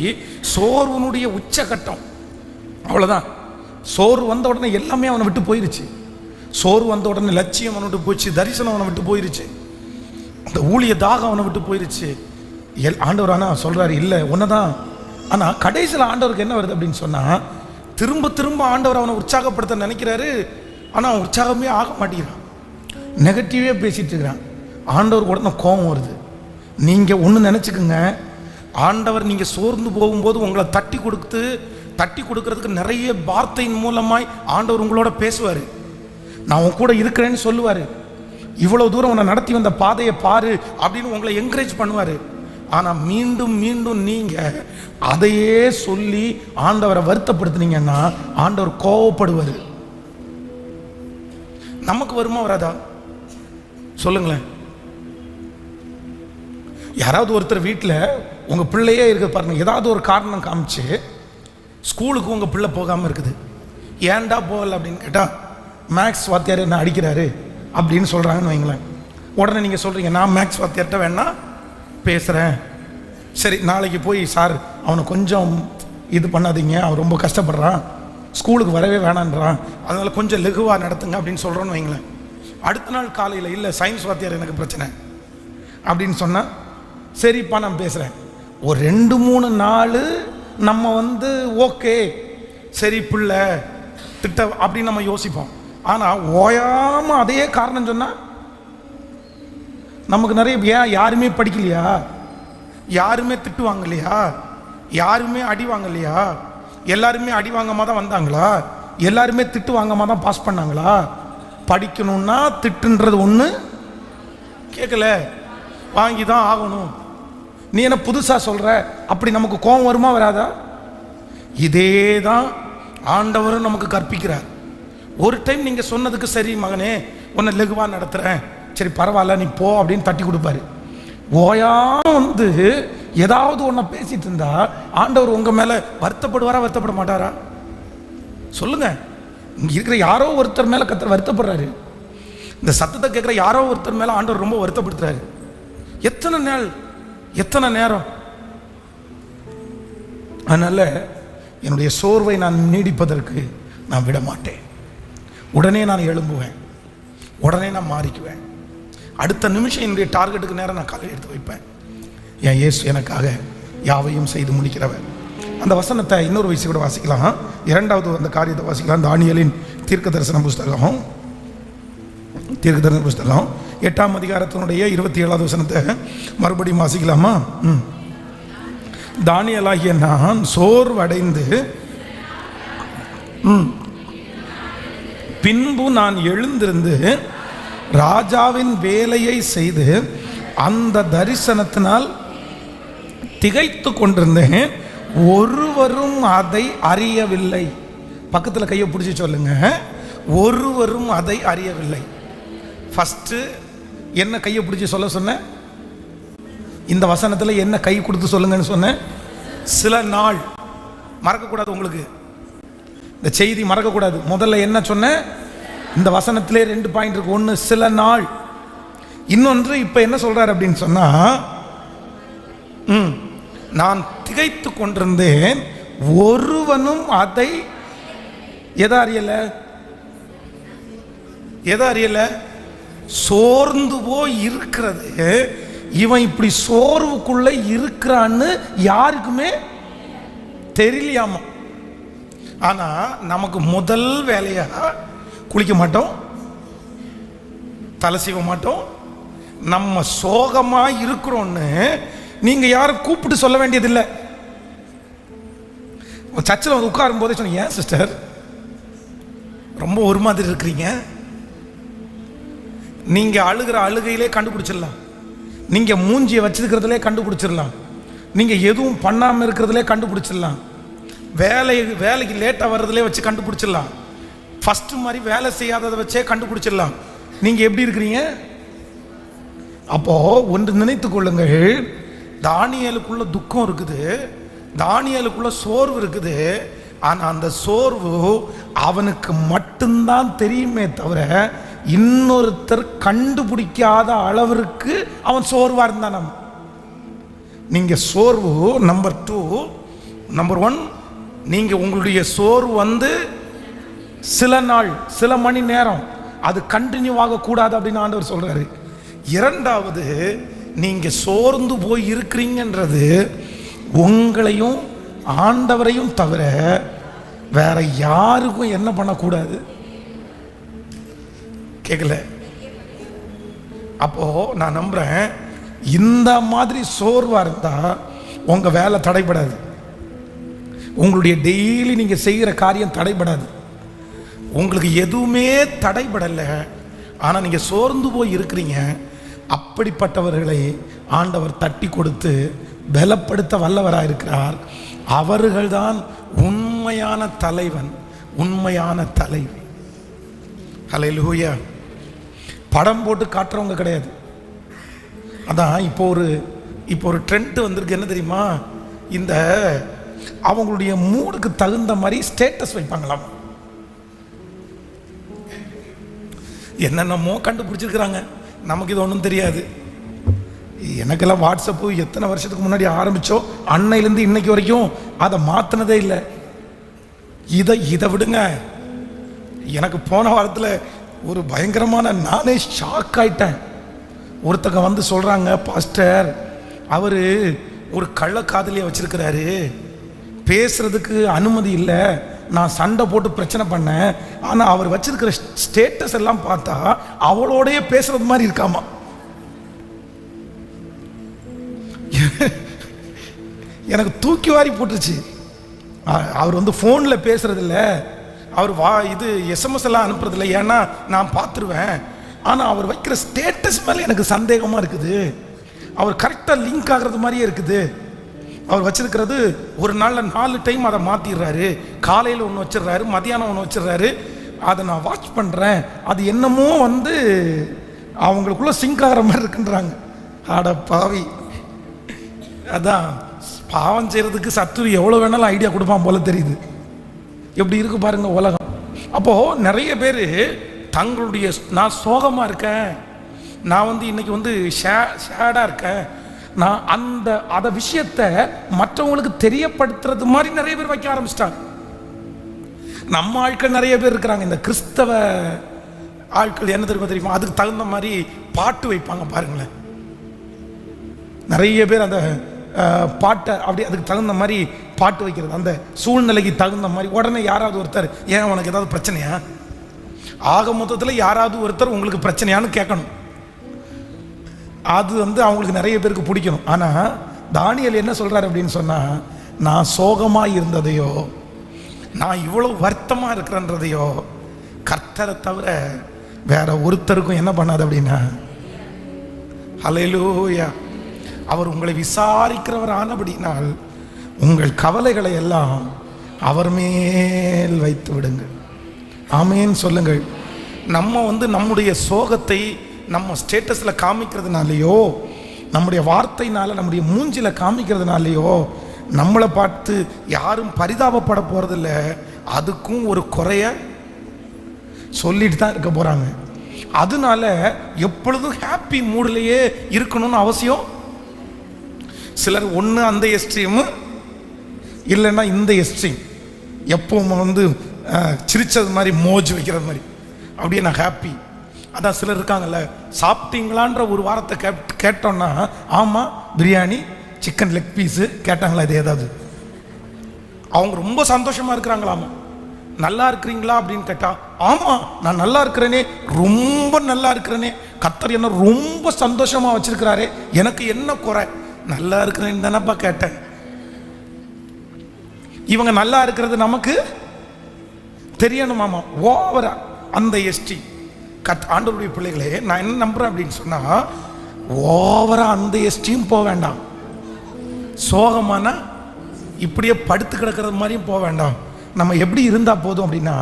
சோர்வனுடைய உச்சகட்டம். அவ்வளோதான். சோர்வு வந்த உடனே எல்லாமே அவனை விட்டு போயிருச்சு. சோர்வு வந்த உடனே லட்சியம் அவனை விட்டு போயிடுச்சு, தரிசனம் அவனை விட்டு போயிருச்சு, அந்த ஊழிய தாகம் அவனை விட்டு போயிருச்சு. ஆண்டவர் ஆனால் சொல்கிறாரு இல்லை ஒன்றுதான். ஆனால் கடைசியில் ஆண்டவருக்கு என்ன வருது அப்படின்னு சொன்னால், திரும்ப திரும்ப ஆண்டவர் அவனை உற்சாகப்படுத்த நினைக்கிறாரு. ஆனால் அவன் உற்சாகமே ஆக மாட்டேங்கிறான், நெகட்டிவே பேசிகிட்டு இருக்கிறான். ஆண்டவருக்கு உடனே கோபம் வருது. நீங்கள் ஒன்று நினச்சிக்கோங்க, ஆண்டவர் நீங்கள் சோர்ந்து போகும்போது உங்களை தட்டி கொடுக்கறதுக்கு நிறைய வார்த்தையின் மூலமாய் ஆண்டவர் உங்களோட பேசுவார். நான் உன் கூட இருக்கிறேன்னு சொல்லுவார். இவ்வளோ தூரம் உன்னை நடத்தி வந்த பாதையை பாரு அப்படின்னு உங்களை என்கரேஜ் பண்ணுவார். ஆனால் மீண்டும் மீண்டும் நீங்கள் அதையே சொல்லி ஆண்டவரை வருத்தப்படுத்தினீங்கன்னா ஆண்டவர் கோவப்படுவார். நமக்கு வருமா வராதா சொல்லுங்களேன்? யாராவது ஒருத்தர் வீட்டில் உங்கள் பிள்ளையே இருக்க பாருங்க, ஏதாவது ஒரு காரணம் காமிச்சு ஸ்கூலுக்கு உங்கள் பிள்ளை போகாமல் இருக்குது. ஏன்டா போகல அப்படின்னு கேட்டால், மேக்ஸ் வாத்தியார் என்ன அடிக்கிறாரு அப்படின்னு சொல்கிறாங்கன்னு வைங்களேன். உடனே நீங்கள் சொல்கிறீங்க, நான் மேக்ஸ் வாத்தியார்கிட்ட வேணா பேசுகிறேன், சரி நாளைக்கு போய் சார் அவனை கொஞ்சம் இது பண்ணாதீங்க, அவன் ரொம்ப கஷ்டப்படுறான், ஸ்கூலுக்கு வரவே வேணான்றான், அதனால் கொஞ்சம் லெகுவாக நடத்துங்க அப்படின்னு சொல்கிறோன்னு வைங்களேன். அடுத்த நாள் காலையில் இல்லை சயின்ஸ் வாத்தியார் எனக்கு பிரச்சனை அப்படின்னு சொன்னால், சரிப்பா நான் பேசுகிறேன். ஒரு 2-3 நாள் நம்ம ஓகே சரி பிள்ளை திட்ட அப்படின்னு நம்ம யோசிப்போம். ஆனால் ஓயாமல் அதே காரணம் சொன்னால் நமக்கு நிறைய யாருமே படிக்கலையா, யாருமே திட்டுவாங்க இல்லையா, யாருமே அடி வாங்க இல்லையா, எல்லாருமே அடி வாங்காம தான் வந்தாங்களா, எல்லாருமே திட்டு வாங்காம தான் பாஸ் பண்ணாங்களா? படிக்கணும்னா திட்டுன்றது ஒன்று கேட்கல, வாங்கி தான் ஆகணும். நீ என்ன புதுசாக சொல்கிற அப்படி நமக்கு கோபம் வருமா வராதா? இதே தான் ஆண்டவரும் நமக்கு கற்பிக்கிறார். ஒரு டைம் நீங்கள் சொன்னதுக்கு சரி மகனே உன்னை லெகுவாக நடத்துகிறேன், சரி பரவாயில்ல நீ போ அப்படின்னு தட்டி கொடுப்பாரு. ஓயாம ஏதாவது ஒன்றை பேசிட்டு இருந்தா ஆண்டவர் உங்கள் மேலே வருத்தப்படுவாரா வருத்தப்பட மாட்டாரா சொல்லுங்க? இங்கே இருக்கிற யாரோ ஒருத்தர் மேலே வருத்தப்படுறாரு. இந்த சத்தத்தை கேட்குற யாரோ ஒருத்தர் மேலே ஆண்டவர் ரொம்ப வருத்தப்படுத்துறாரு. எத்தனை நாள் எத்தனை நேரம்? அதனால் என்னுடைய சோர்வை நான் நீடிப்பதற்கு நான் விட மாட்டேன். உடனே நான் எழும்புவேன், உடனே நான் மாறிக்குவேன். அடுத்த நிமிஷம் என்னுடைய டார்கெட்டுக்கு நேரம் நான் காலை எடுத்து வைப்பேன். என் இயேசு எனக்காக யாவையும் செய்து முடிக்கிறவர். அந்த வசனத்தை இன்னொரு வயசு கூட வாசிக்கலாம். 2வது அந்த காரியத்தை வாசிக்கலாம். தானியேலின் தீர்க்க தரிசன புஸ்தகம் 8ஆம் அதிகாரத்தினுடைய 27வது வசனத்தை மறுபடியும் வாசிக்கலாமா? தானியேலாகிய நான் சோர்வடைந்து பின்பு நான் எழுந்திருந்து ராஜாவின் வேலையை செய்து அந்த தரிசனத்தினால் திகைத்து கொண்டிருந்தேன், ஒருவரும் அதை அறியவில்லை. பக்கத்தில் கையை பிடிச்சி சொல்லுங்க, ஒருவரும் அதை அறியவில்லை. ஃபஸ்ட்டு என்ன கையை பிடிச்சி சொல்ல சொன்னேன்? இந்த வசனத்தில் என்ன கை கொடுத்து சொல்லுங்கன்னு சொன்னேன்? சில நாள். மறக்கக்கூடாது, உங்களுக்கு இந்த செய்தி மறக்கக்கூடாது. முதல்ல என்ன சொன்னேன்? இந்த வசனத்திலே 2 பாயிண்ட் இருக்கு. ஒன்று சில நாள், இன்னொன்று இப்போ என்ன சொல்றாரு அப்படின்னு சொன்னா, நான் திகைத்து கொண்டிருந்தேன், ஒருவனும் அதை எதை அறியல சோர்ந்து போய் இருக்கிறது, இவன் இப்படி சோர்வுக்குள்ள இருக்கிறான்னு யாருக்குமே தெரியலையாமா. ஆனா நமக்கு முதல் வேலையா குளிக்க மாட்டோம், தலை சீவ மாட்டோம். நம்ம சோகமா இருக்கிறோன்னு நீங்க யாரும் கூப்பிட்டு சொல்ல வேண்டியதில்லை. சர்ச்சில் வந்து உட்காரும் போதே சொன்ன, ஏன் சிஸ்டர் ரொம்ப ஒரு மாதிரி இருக்கிறீங்க? நீங்க அழுகிற அழுகையிலே கண்டுபிடிச்சிடலாம், நீங்க மூஞ்சியை வச்சிருக்கிறதுலே கண்டுபிடிச்சிடலாம், நீங்க எதுவும் பண்ணாம இருக்கிறதுலே கண்டுபிடிச்சிடலாம், வேலைக்கு லேட்டா வர்றதுலே வச்சு கண்டுபிடிச்சிடலாம், ஃபர்ஸ்ட் மாதிரி வேலை செய்யாததை வச்சே கண்டுபிடிச்சிடலாம் நீங்க எப்படி இருக்கிறீங்க. அப்போ ஒன்று நினைத்துக் கொள்ளுங்கள், தானியேலுக்குள்ள துக்கம் இருக்குது, தானியேலுக்குள்ள சோர்வு இருக்குது. ஆனா அந்த சோர்வு அவனுக்கு மட்டும்தான் தெரியுமே தவிர இன்னொருத்தர் கண்டுபிடிக்காத அளவிற்கு அவன் சோர்வா இருந்தான். நீங்க சோர்வு நம்பர் 2, நம்பர் 1, நீங்க உங்களுடைய சோர்வு வந்து சில நாள் சில மணி நேரம் அது கண்டினியூ ஆகக்கூடாது அப்படின்னு ஆண்டவர் சொல்றாரு. இரண்டாவது, நீங்க சோர்ந்து போய் இருக்கிறீங்கன்றது உங்களையும் ஆண்டவரையும் தவிர வேற யாருக்கும் என்ன பண்ணக்கூடாது. கேட்கல? அப்போ நான் நம்புறேன், இந்த மாதிரி சோர்வா இருந்தா உங்க வேலை தடைபடாது, உங்களுடைய டெய்லி நீங்க செய்கிற காரியம் தடைபடாது, உங்களுக்கு எதுவுமே தடைபடலை. ஆனா நீங்க சோர்ந்து போய் இருக்கிறீங்க. அப்படிப்பட்டவர்களை ஆண்டவர் தட்டி கொடுத்து பலப்படுத்த வல்லவராக இருக்கிறார். அவர்கள்தான் உண்மையான தலைவன், உண்மையான தலைவி. ஹல்லேலூயா. படம் போட்டு காட்டுறவங்க கிடையாது. அதான் இப்போ ஒரு ட்ரெண்ட் வந்திருக்கு, என்ன தெரியுமா? இந்த அவங்களுடைய மூடுக்கு தகுந்த மாதிரி ஸ்டேட்டஸ் வைப்பாங்களாம். என்னென்னமோ கண்டுபிடிச்சிருக்கிறாங்க, நமக்கு இது ஒன்றும் தெரியாது. எனக்கெல்லாம் வாட்ஸ்அப்பு எத்தனை வருஷத்துக்கு முன்னாடி ஆரம்பிச்சோ அன்னையிலேருந்து இன்னைக்கு வரைக்கும் அதை மாற்றினதே இல்லை. இதை விடுங்க, எனக்கு போன வாரத்தில் ஒரு பயங்கரமான, நானே ஷாக் ஆயிட்டேன். ஒருத்தங்க வந்து சொல்கிறாங்க, பாஸ்டர் அவர் ஒரு கள்ளக்காதலியை வச்சிருக்கிறாரு, பேசுறதுக்கு அனுமதி இல்லை, நான் சண்டை போட்டு பிரச்சனை பண்ணேன், ஆனால் அவர் வச்சிருக்கிற ஸ்டேட்டஸ் எல்லாம் பார்த்தா அவளோடய பேசுறது மாதிரி இருக்காமா. எனக்கு தூக்கி வாரி போட்டுருச்சு. அவர் வந்து ஃபோனில் பேசுறதில்ல, அவர் எஸ்எம்எஸ் எல்லாம் அனுப்புறதில்லை, ஏன்னா நான் பார்த்துருவேன். ஆனால் அவர் வைக்கிற ஸ்டேட்டஸ் மேலே எனக்கு சந்தேகமாக இருக்குது. அவர் கரெக்டாக லிங்க் ஆகிறது மாதிரியே இருக்குது. அவர் வச்சிருக்கிறது ஒரு நாளில் 4 டைம் அதை மாற்றிடுறாரு. காலையில் ஒன்று வச்சிடுறாரு, மதியானம் ஒன்று வச்சிடுறாரு. அதை நான் வாட்ச் பண்ணுறேன், அது என்னமோ வந்து அவங்களுக்குள்ள சிங்க் ஆகிற மாதிரி இருக்குன்றாங்க. ஆட பாவி, அதான் பாவம் செய்கிறதுக்கு சத்துரு எவ்வளோ வேணாலும் ஐடியா கொடுப்பான் போல தெரியுது. எப்படி இருக்கு பாருங்க உலகம். அப்போது நிறைய பேர் தங்களுடைய, நான் சோகமாக இருக்கேன், நான் வந்து இன்னைக்கு வந்து ஷேடாக இருக்கேன், நான் அந்த விஷயத்தை மற்றவங்களுக்கு தெரியப்படுத்துறது மாதிரி நிறைய பேர் வைக்க ஆரம்பிச்சிட்டாங்க. நம்ம ஆட்கள் நிறைய பேர் இருக்கிறாங்க, இந்த கிறிஸ்தவ ஆட்கள் என்ன தெரியுமா, அதுக்கு தகுந்த மாதிரி பாட்டு வைப்பாங்க பாருங்களேன். நிறைய பேர் அந்த பாட்டை அப்படி அதுக்கு தகுந்த மாதிரி பாட்டு வைக்கிறது, அந்த சூழ்நிலைக்கு தகுந்த மாதிரி. உடனே யாராவது ஒருத்தர், ஏன் உனக்கு ஏதாவது பிரச்சனையா, ஆக மொத்தத்தில் யாராவது ஒருத்தர் உங்களுக்கு பிரச்சனையான்னு கேட்கணும். அது வந்து அவங்களுக்கு நிறைய பேருக்கு பிடிக்கணும். ஆனால் தானியேல் என்ன சொல்றாரு அப்படின்னு சொன்னா, நான் சோகமாக இருந்ததையோ, நான் இவ்வளவு வருத்தமாக இருக்கிறன்றதையோ கர்த்தரை தவிர வேற ஒருத்தருக்கும் என்ன பண்ணாது அப்படின்னா. ஹல்லேலூயா. அவர் உங்களை விசாரிக்கிறவர் ஆனபடினால் உங்கள் கவலைகளை எல்லாம் அவர் மேல் வைத்து விடுங்கள். ஆமேன் சொல்லுங்கள். நம்ம வந்து நம்முடைய சோகத்தை நம்ம ஸ்டேட்டஸில் காமிக்கிறதுனாலையோ, நம்முடைய வார்த்தையினால, நம்முடைய மூஞ்சில் காமிக்கிறதுனாலையோ நம்மளை பார்த்து யாரும் பரிதாபப்பட போகிறதில்ல. அதுக்கும் ஒரு குறைய சொல்லிட்டு தான் இருக்க போகிறாங்க. அதனால எப்பொழுதும் ஹாப்பி மூடிலேயே இருக்கணும்னு அவசியம். சிலர் ஒன்று அந்த எக்ஸ்ட்ரீமு, இல்லைன்னா இந்த எக்ஸ்ட்ரீம், எப்பவும் வந்து சிரிச்சது மாதிரி மோஜ் வைக்கிறது மாதிரி, அப்படியே நான் ஹாப்பி. அதான் சிலர் இருக்காங்கல்ல, சாப்பிட்டீங்களான்ற ஒரு வாரத்தை கேட்டோன்னா ஆமாம் பிரியாணி சிக்கன் லெக் பீஸு கேட்டாங்களா, இது ஏதாவது அவங்க ரொம்ப சந்தோஷமாக இருக்கிறாங்களாமா. நல்லா இருக்கிறீங்களா அப்படின்னு கேட்டால் ஆமாம் நான் நல்லா இருக்கிறேனே, ரொம்ப நல்லா இருக்கிறேனே, கர்த்தர் என்ன ரொம்ப சந்தோஷமாக வச்சிருக்கிறாரே, எனக்கு என்ன குறை, நல்லா இருக்கிறேன்னு தானப்பா கேட்டேன். இவங்க நல்லா இருக்கிறது நமக்கு தெரியணுமாமா. ஓவரா அந்த எஸ்டி ஆண்டவருடைய பிள்ளைகளே, நான் என்ன நம்புறேன் அப்படின்னு சொன்னா, ஓவரா அந்த எஸ்டியும் போக வேண்டாம், சோகமான இப்படியே படுத்து கிடக்கிறது மாதிரியும் போக வேண்டாம். நம்ம எப்படி இருந்தா போதும் அப்படின்னா,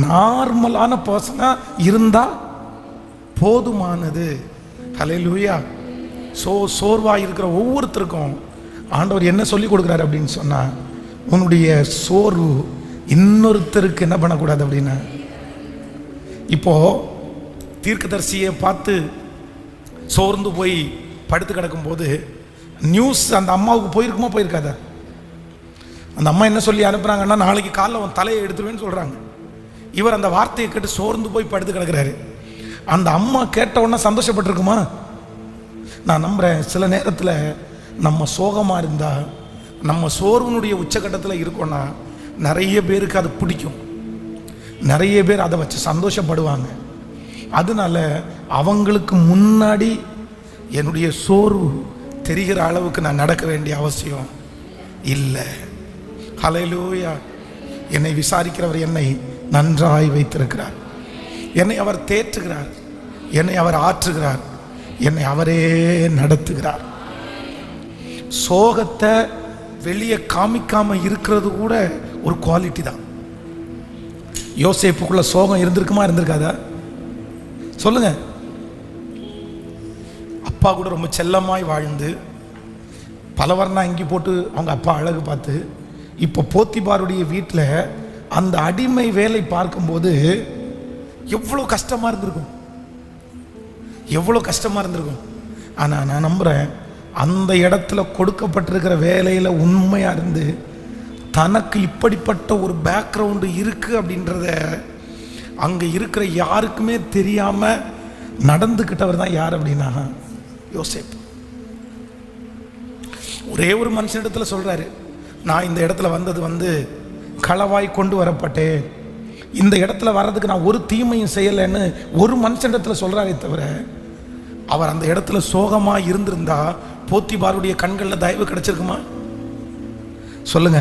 நார்மலான பர்சனா இருந்தா போதுமானது. ஹல்லேலூயா. சோர்வா இருக்கிற ஒவ்வொருத்தருக்கும் ஆண்டவர் என்ன சொல்லி கொடுக்குறாரு அப்படின்னு சொன்னா, உன்னுடைய சோர்வு இன்னொருத்தருக்கு என்ன பண்ணக்கூடாது அப்படின்னா. இப்போ தீர்க்கதரிசியை பார்த்து சோர்ந்து போய் படுத்து கிடக்கும்போது நியூஸ் அந்த அம்மாவுக்கு போயிருக்குமா போயிருக்காதா? அந்த அம்மா என்ன சொல்லி அனுப்புகிறாங்கன்னா, நாளைக்கு காலைல அவன் தலையை எடுத்துருவேன்னு சொல்கிறாங்க. இவர் அந்த வார்த்தையை கேட்டு சோர்ந்து போய் படுத்து கிடக்கிறாரு. அந்த அம்மா கேட்ட உடனே சந்தோஷப்பட்டிருக்குமா? நான் நம்புகிறேன் சில நேரத்தில் நம்ம சோகமாக இருந்தால், நம்ம சோர்வனுடைய உச்சகட்டத்தில் இருக்கோன்னா நிறைய பேருக்கு அது பிடிக்கும், நிறைய பேர் அதை வச்சு சந்தோஷப்படுவாங்க. அதனால அவங்களுக்கு முன்னாடி என்னுடைய சோர்வு தெரிகிற அளவுக்கு நான் நடக்க வேண்டிய அவசியம் இல்லை. ஹல்லேலூயா. என்னை விசாரிக்கிறவர் என்னை நன்றாய் வைத்திருக்கிறார், என்னை அவர் தேற்றுகிறார், என்னை அவர் ஆற்றுகிறார், என்னை அவரே நடத்துகிறார். சோகத்தை வெளியே காமிக்காம இருக்கிறது கூட ஒரு குவாலிட்டி தான். யோசேப்புக்குள்ள சோகம் இருந்திருக்குமா இருந்திருக்காதா சொல்லுங்க? அப்பா கூட ரொம்ப செல்லமாய் வாழ்ந்து பலவர்ணா இங்கி போட்டு அவங்க அப்பா அழகு பார்த்து, இப்போ போத்திபாருடைய வீட்டில் அந்த அடிமை வேலை பார்க்கும்போது எவ்வளோ கஷ்டமாக இருந்திருக்கும், எவ்வளோ கஷ்டமாக இருந்திருக்கும். ஆனால் நான் நம்புகிறேன், அந்த இடத்துல கொடுக்கப்பட்டிருக்கிற வேலையில் உண்மையாக இருந்து தனக்கு இப்படிப்பட்ட ஒரு பேக்ரவுண்டு இருக்குது அப்படின்றத அங்கே இருக்கிற யாருக்குமே தெரியாமல் நடந்துக்கிட்டவர் தான் யார் அப்படின்னா யோசேப்பு. ஒரே ஒரு மனுஷனிடத்துல சொல்கிறாரு, நான் இந்த இடத்துல வந்தது களவாய் கொண்டு வரப்பட்டேன், இந்த இடத்துல வர்றதுக்கு நான் ஒரு தீமையும் செய்யலைன்னு ஒரு மனுஷனிடத்துல சொல்கிறாரே தவிர, அவர் அந்த இடத்துல சோகமாக இருந்திருந்தா போத்திபாருடைய கண்களில் தயவு கிடைச்சிருக்குமா சொல்லுங்க?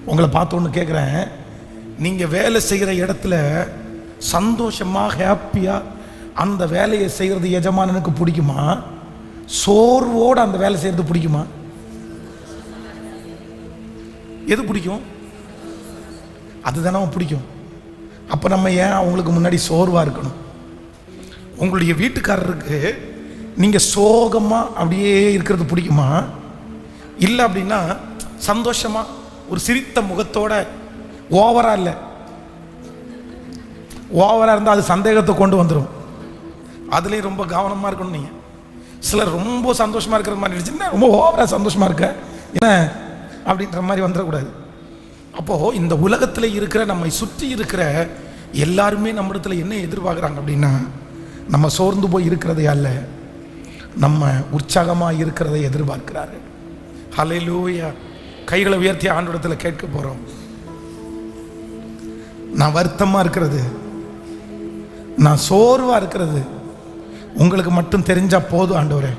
உங்களை பார்த்து ஒன்று கேட்குறேன், நீங்கள் வேலை செய்கிற இடத்துல சந்தோஷமாக ஹாப்பியாக அந்த வேலையை செய்கிறது எஜமானனுக்கு பிடிக்குமா? சோர்வோடு அந்த வேலை செய்கிறது பிடிக்குமா? எது பிடிக்கும்? அதுதானே பிடிக்கும். அப்போ நம்ம ஏன் அவங்களுக்கு முன்னாடி சோர்வாக இருக்கணும்? உங்களுடைய வீட்டுக்காரருக்கு நீங்கள் சோகமாக அப்படியே இருக்கிறது பிடிக்குமா? இல்லை அப்படின்னா சந்தோஷமாக ஒரு சிரித்த முகத்தோட, ஓவராக இல்லை, ஓவராக இருந்தால் அது சந்தேகத்தை கொண்டு வந்துடும். அதுலேயும் ரொம்ப கவனமாக இருக்கணும். நீங்கள் சிலர் ரொம்ப சந்தோஷமாக இருக்கிற மாதிரி இருந்துச்சுன்னா ரொம்ப ஓவராக சந்தோஷமாக இருக்க என்ன அப்படின்ற மாதிரி வந்துடக்கூடாது. அப்போது இந்த உலகத்தில் இருக்கிற நம்மை சுற்றி இருக்கிற எல்லாருமே நம்மிடத்துல என்ன எதிர்பார்க்குறாங்க அப்படின்னா, நம்ம சோர்ந்து போய் இருக்கிறதே அல்ல, நம்ம உற்சாகமாக இருக்கிறதை எதிர்பார்க்கிறாரு. ஹல்லேலூயா. கைகளை உயர்த்தி ஆண்டவரிடத்துல கேட்க போகிறோம். நான் வருத்தமாக இருக்கிறது, நான் சோர்வாக இருக்கிறது உங்களுக்கு மட்டும் தெரிஞ்சால் போதும் ஆண்டவரே,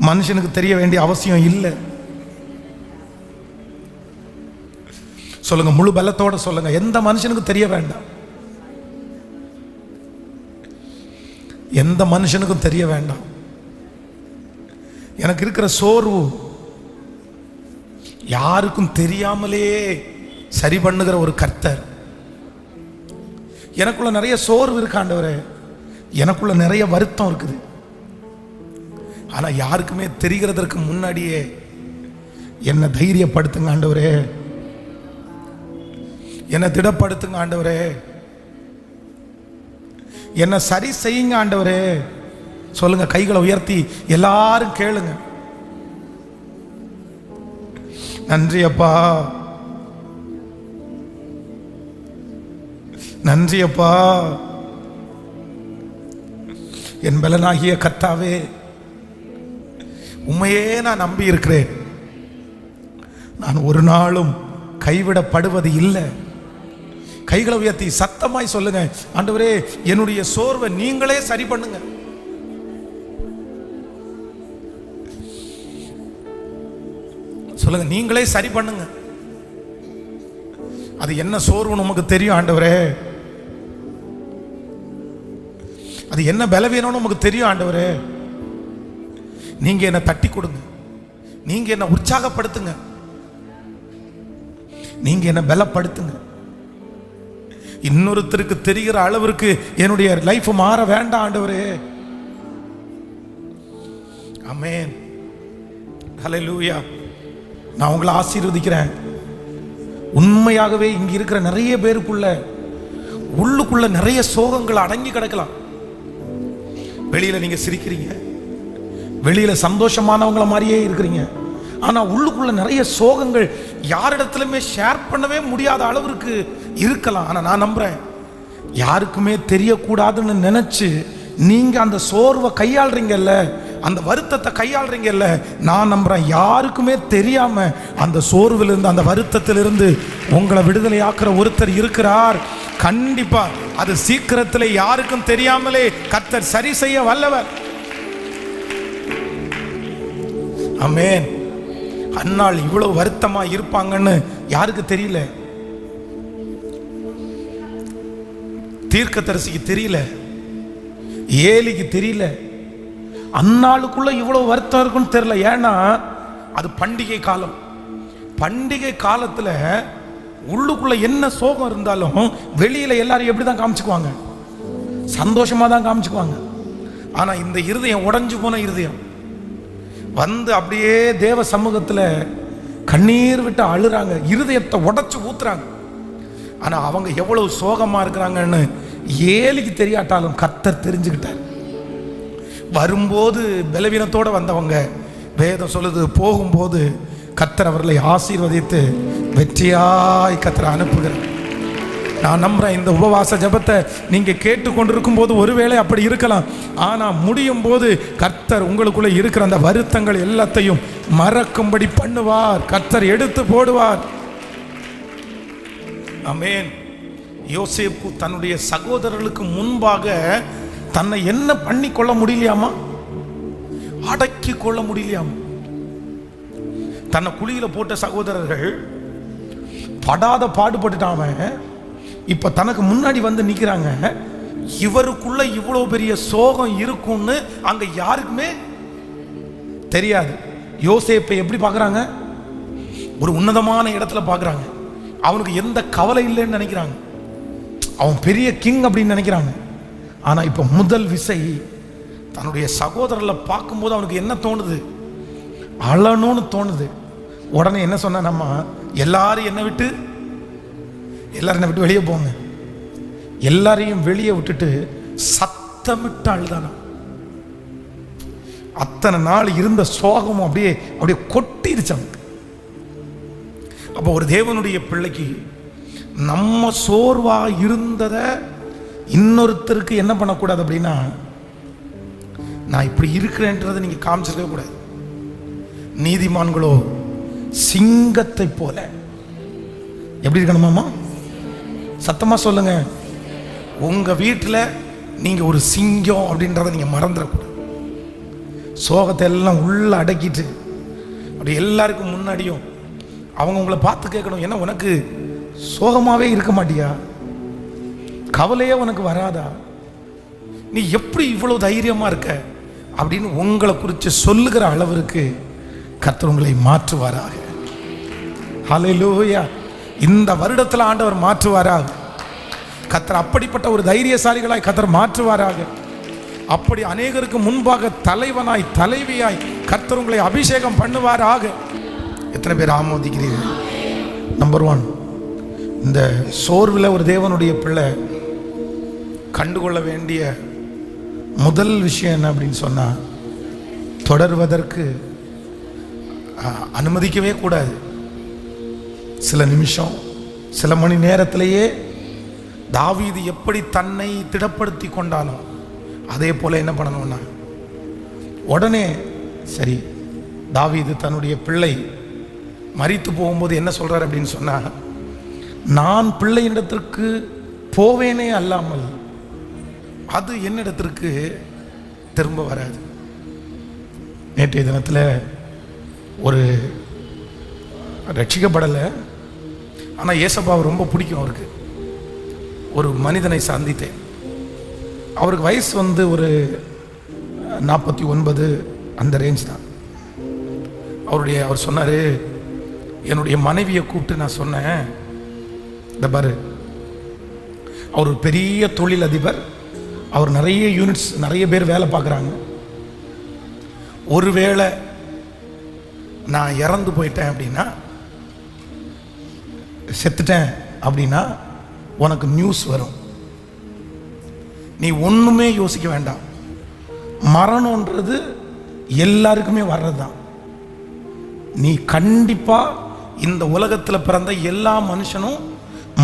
மனுஷனுக்கு தெரிய வேண்டிய அவசியம் இல்லை. சொல்லுங்க, முழு பலத்தோட சொல்லுங்க, எந்த மனுஷனுக்கு தெரிய வேண்டாம், எந்த மனுஷனுக்கும் தெரிய வேண்டாம். எனக்கு இருக்கிற சோர்வு யாருக்கும் தெரியாமலே சரி பண்ணுகிற ஒரு கர்த்தர். எனக்குள்ள நிறைய சோர்வு இருக்கு ஆண்டவரே, எனக்குள்ள நிறைய வருத்தம் இருக்குது, ஆனா யாருக்குமே தெரிகிறதற்கு முன்னாடியே என்னை தைரியப்படுத்துங்க ஆண்டவரே, என்னை திடப்படுத்துங்க ஆண்டவரே, என்னை சரி செய்யுங்க ஆண்டவரே. சொல்லுங்க, கைகளை உயர்த்தி எல்லாரும் கேளுங்க. நன்றி அப்பா, நன்றி அப்பா. என் பலனாகிய கர்த்தாவே, உம்மையே நான் நம்பி இருக்கிறேன். நான் ஒரு நாளும் கைவிடப்படுவது இல்லை. கைகளை உயர்த்தி சத்தமாய் சொல்லுங்க, ஆண்டவரே என்னுடைய சோர்வை நீங்களே சரி பண்ணுங்க. சொல்லுங்க, நீங்களே சரி பண்ணுங்க. அது என்ன சோர்வு நமக்கு தெரியும் ஆண்டவரே. அது என்ன பலவீனம்னு நமக்கு தெரியும் ஆண்டவரே. நீங்க என்ன தட்டி கொடுங்க, நீங்க என்ன உற்சாகப்படுத்துங்க, நீங்க என்ன பலப்படுத்துங்க. இன்னொருத்தருக்கு தெரிகிற அளவிற்கு என்னுடைய லைஃப் மாற வேண்டாம் ஆண்டவரே. ஆமென், ஹல்லேலூயா. நான் உங்களை ஆசீர்வதிக்கிறேன். உண்மையாகவே இங்க இருக்கிற நிறைய பேருக்குள்ள உள்ளுக்குள்ள நிறைய சோகங்கள் அடங்கி கிடக்கலாம். வெளியில நீங்க சிரிக்கிறீங்க, வெளியில சந்தோஷமானவங்கள மாதிரியே இருக்கிறீங்க. ஆனா உள்ளுக்குள்ள நிறைய சோகங்கள் யாரிடத்திலுமே ஷேர் பண்ணவே முடியாத அளவிற்கு இருக்கலாம். ஆனா நான் நம்புறேன், யாருக்குமே தெரியக்கூடாதுன்னு நினைச்சு நீங்க அந்த சோர்வை கையாளுறீங்கல்ல, அந்த வருத்தத்தை கையாளுறீங்கல்ல, நான் நம்புறேன் யாருக்குமே தெரியாம அந்த சோர்விலிருந்து, அந்த வருத்தத்திலிருந்து உங்களை விடுதலை ஆக்குற ஒருத்தர் இருக்கிறார். கண்டிப்பா அது சீக்கிரத்தில் யாருக்கும் தெரியாமலே கர்த்தர் சரி செய்ய வல்லவர். ஆமென். அன்னாள் இவ்வளவு வருத்தமா இருப்பாங்கன்னு யாருக்கு தெரியல? தீர்க்கதரிசிக்கு தெரியல, ஏலிக்கு தெரியல. அன்னாளுக்குள்ள இவ்வளவு வருத்தம் இருக்குன்னு தெரியல. ஏன்னா அது பண்டிகை காலம். பண்டிகை காலத்துல உள்ளுக்குள்ள என்ன சோகம் இருந்தாலும் வெளியில எல்லாரும் எப்படிதான் காமிச்சுக்குவாங்க? சந்தோஷமா தான் காமிச்சுக்குவாங்க. ஆனா இந்த இருதயம் உடைஞ்சு போன இருதயம் வந்து அப்படியே தேவ சமூகத்துல கண்ணீர் விட்டு அழுறாங்க, இருதயத்தை உடைச்சு ஊத்துறாங்க. ஆனா அவங்க எவ்வளவு சோகமா இருக்கிறாங்கன்னு ஏலிக்கு தெரியாட்டாலும் கர்த்தர் தெரிஞ்சுக்கிட்டார். வரும்போது பலவீனத்தோட வந்தவங்க, வேதம் சொல்லுது, போகும்போது கர்த்தர் அவர்களை ஆசீர்வதித்து வெற்றியாய் கர்த்தர் அனுப்புகிறார். நான் நம்புறேன் இந்த உபவாச ஜெபத்தை நீங்க கேட்டுக்கொண்டிருக்கும் போது ஒருவேளை அப்படி இருக்கலாம். ஆனா முடியும் போது கர்த்தர் உங்களுக்குள்ள இருக்கிற அந்த வருத்தங்கள் எல்லாத்தையும் மறக்கும்படி பண்ணுவார். கர்த்தர் எடுத்து போடுவார். ஆமென். யோசேப்பு தன்னுடைய சகோதரர்களுக்கு முன்பாக தன்னை என்ன பண்ணி கொள்ள முடியலையாமா? அடக்கி கொள்ள முடியலையாமா? தன்னை குழியில போட்ட சகோதரர்கள் படாத பாடுபட்டுட்டான். இப்ப தனக்கு முன்னாடி வந்து நிக்கிறாங்க. இவருக்குள்ள இவ்வளவு பெரிய சோகம் இருக்கும்னு அங்க யாருக்குமே தெரியாது. யோசேப்பை எப்படி பார்க்கறாங்க? ஒரு உன்னதமான இடத்துல பார்க்கறாங்க. அவனுக்கு எந்த கவலை இல்லைன்னு நினைக்கிறாங்க. அவன் பெரிய கிங் அப்படின்னு நினைக்கிறாங்க. ஆனா இப்ப முதல் விசை தன்னுடைய சகோதரர்களை பார்க்கும்போது அவனுக்கு என்ன தோணுது? அழணும்னு தோணுது. உடனே என்ன சொன்ன, நம்ம எல்லாரும் என்னை விட்டு வெளியே போங்க. எல்லாரையும் வெளியே விட்டுட்டு சத்தமிட்டு அழுதானா. அத்தனை நாள் இருந்த சோகமும் அப்படியே அப்படியே கொட்டிருச்சாங்க. அப்போ ஒரு தேவனுடைய பிள்ளைக்கு நம்ம சோர்வா இருந்ததை இன்னொருத்தருக்கு என்ன பண்ணக்கூடாது அப்படின்னா, நான் இப்படி இருக்கிறேன்றதை நீங்க காமிச்சிருக்க கூடாது. நீதிமான்களோ சிங்கத்தை போல எப்படி இருக்கணுமாமா? சத்தமா சொல்லுங்க. உங்க வீட்டில் நீங்க ஒரு சிங்கம் அப்படின்றத நீங்க மறந்துடக்கூடாது. சோகத்தை எல்லாம் உள்ள அடக்கிட்டு அப்படி எல்லாருக்கும் முன்னாடியும் அவங்க உங்களை பார்த்து கேட்கணும், என்ன உனக்கு சோகமாவே இருக்க மாட்டியா? கவலையே உனக்கு வராதா? நீ எப்படி இவ்வளவு தைரியமா இருக்க அப்படின்னு உங்களை குறித்து சொல்லுகிற அளவிற்கு கர்த்தர் உங்களை மாற்றுவாராக. ஹல்லேலூயா. இந்த வருடத்தில் ஆண்டவர் மாற்றுவாராக. கர்த்தர் அப்படிப்பட்ட ஒரு தைரியசாலிகளாய் கர்த்தர் மாற்றுவாராக. அப்படி அநேகருக்கு முன்பாக தலைவனாய் தலைவியாய் கர்த்தர் உங்களை அபிஷேகம் பண்ணுவாராக. எத்தனை பேர் ஆமோதிக்கிறீர்கள்? நம்பர் 1, இந்த சோர்வில் ஒரு தேவனுடைய பிள்ளை கண்டுகொள்ள வேண்டிய முதல் விஷயம் என்ன அப்படின்னு சொன்னா, தொடர்வதற்கு அனுமதிக்கவே கூடாது. சில நிமிஷம் சில மணி நேரத்திலேயே தாவீது எப்படி தன்னை திடப்படுத்தி கொண்டானோ அதே போல என்ன பண்ணணும்னா, உடனே சரி, தாவீது தன்னுடைய பிள்ளை மரித்து போகும்போது என்ன சொல்றார் அப்படின்னு சொன்னா, நான் பிள்ளையிடத்திற்கு போவேனே அல்லாமல் அது என்னிடத்திற்கு திரும்ப வராது. நேற்றைய தினத்தில் ஒரு ரட்சிக்கப்படலை, ஆனால் ஏசப்பாவை ரொம்ப பிடிக்கும் அவருக்கு. ஒரு மனிதனை சந்தித்தேன். அவருக்கு வயசு ஒரு 49 அந்த ரேஞ்ச் தான். அவர் சொன்னார், என்னுடைய மனைவியை கூப்பிட்டு நான் சொன்னேன், இந்த பாரு, அவர் ஒரு பெரிய தொழிலதிபர், அவர் நிறைய யூனிட்ஸ், நிறைய பேர் வேலை பார்க்குறாங்க. ஒருவேளை நான் இறந்து போயிட்டேன் அப்படின்னா, செத்துட்டேன் அப்படின்னா உனக்கு நியூஸ் வரும். நீ ஒன்றுமே யோசிக்க வேண்டாம். மரணம்ன்றது எல்லாருக்குமே வர்றது தான். நீ கண்டிப்பாக இந்த உலகத்தில் பிறந்த எல்லா மனுஷனும்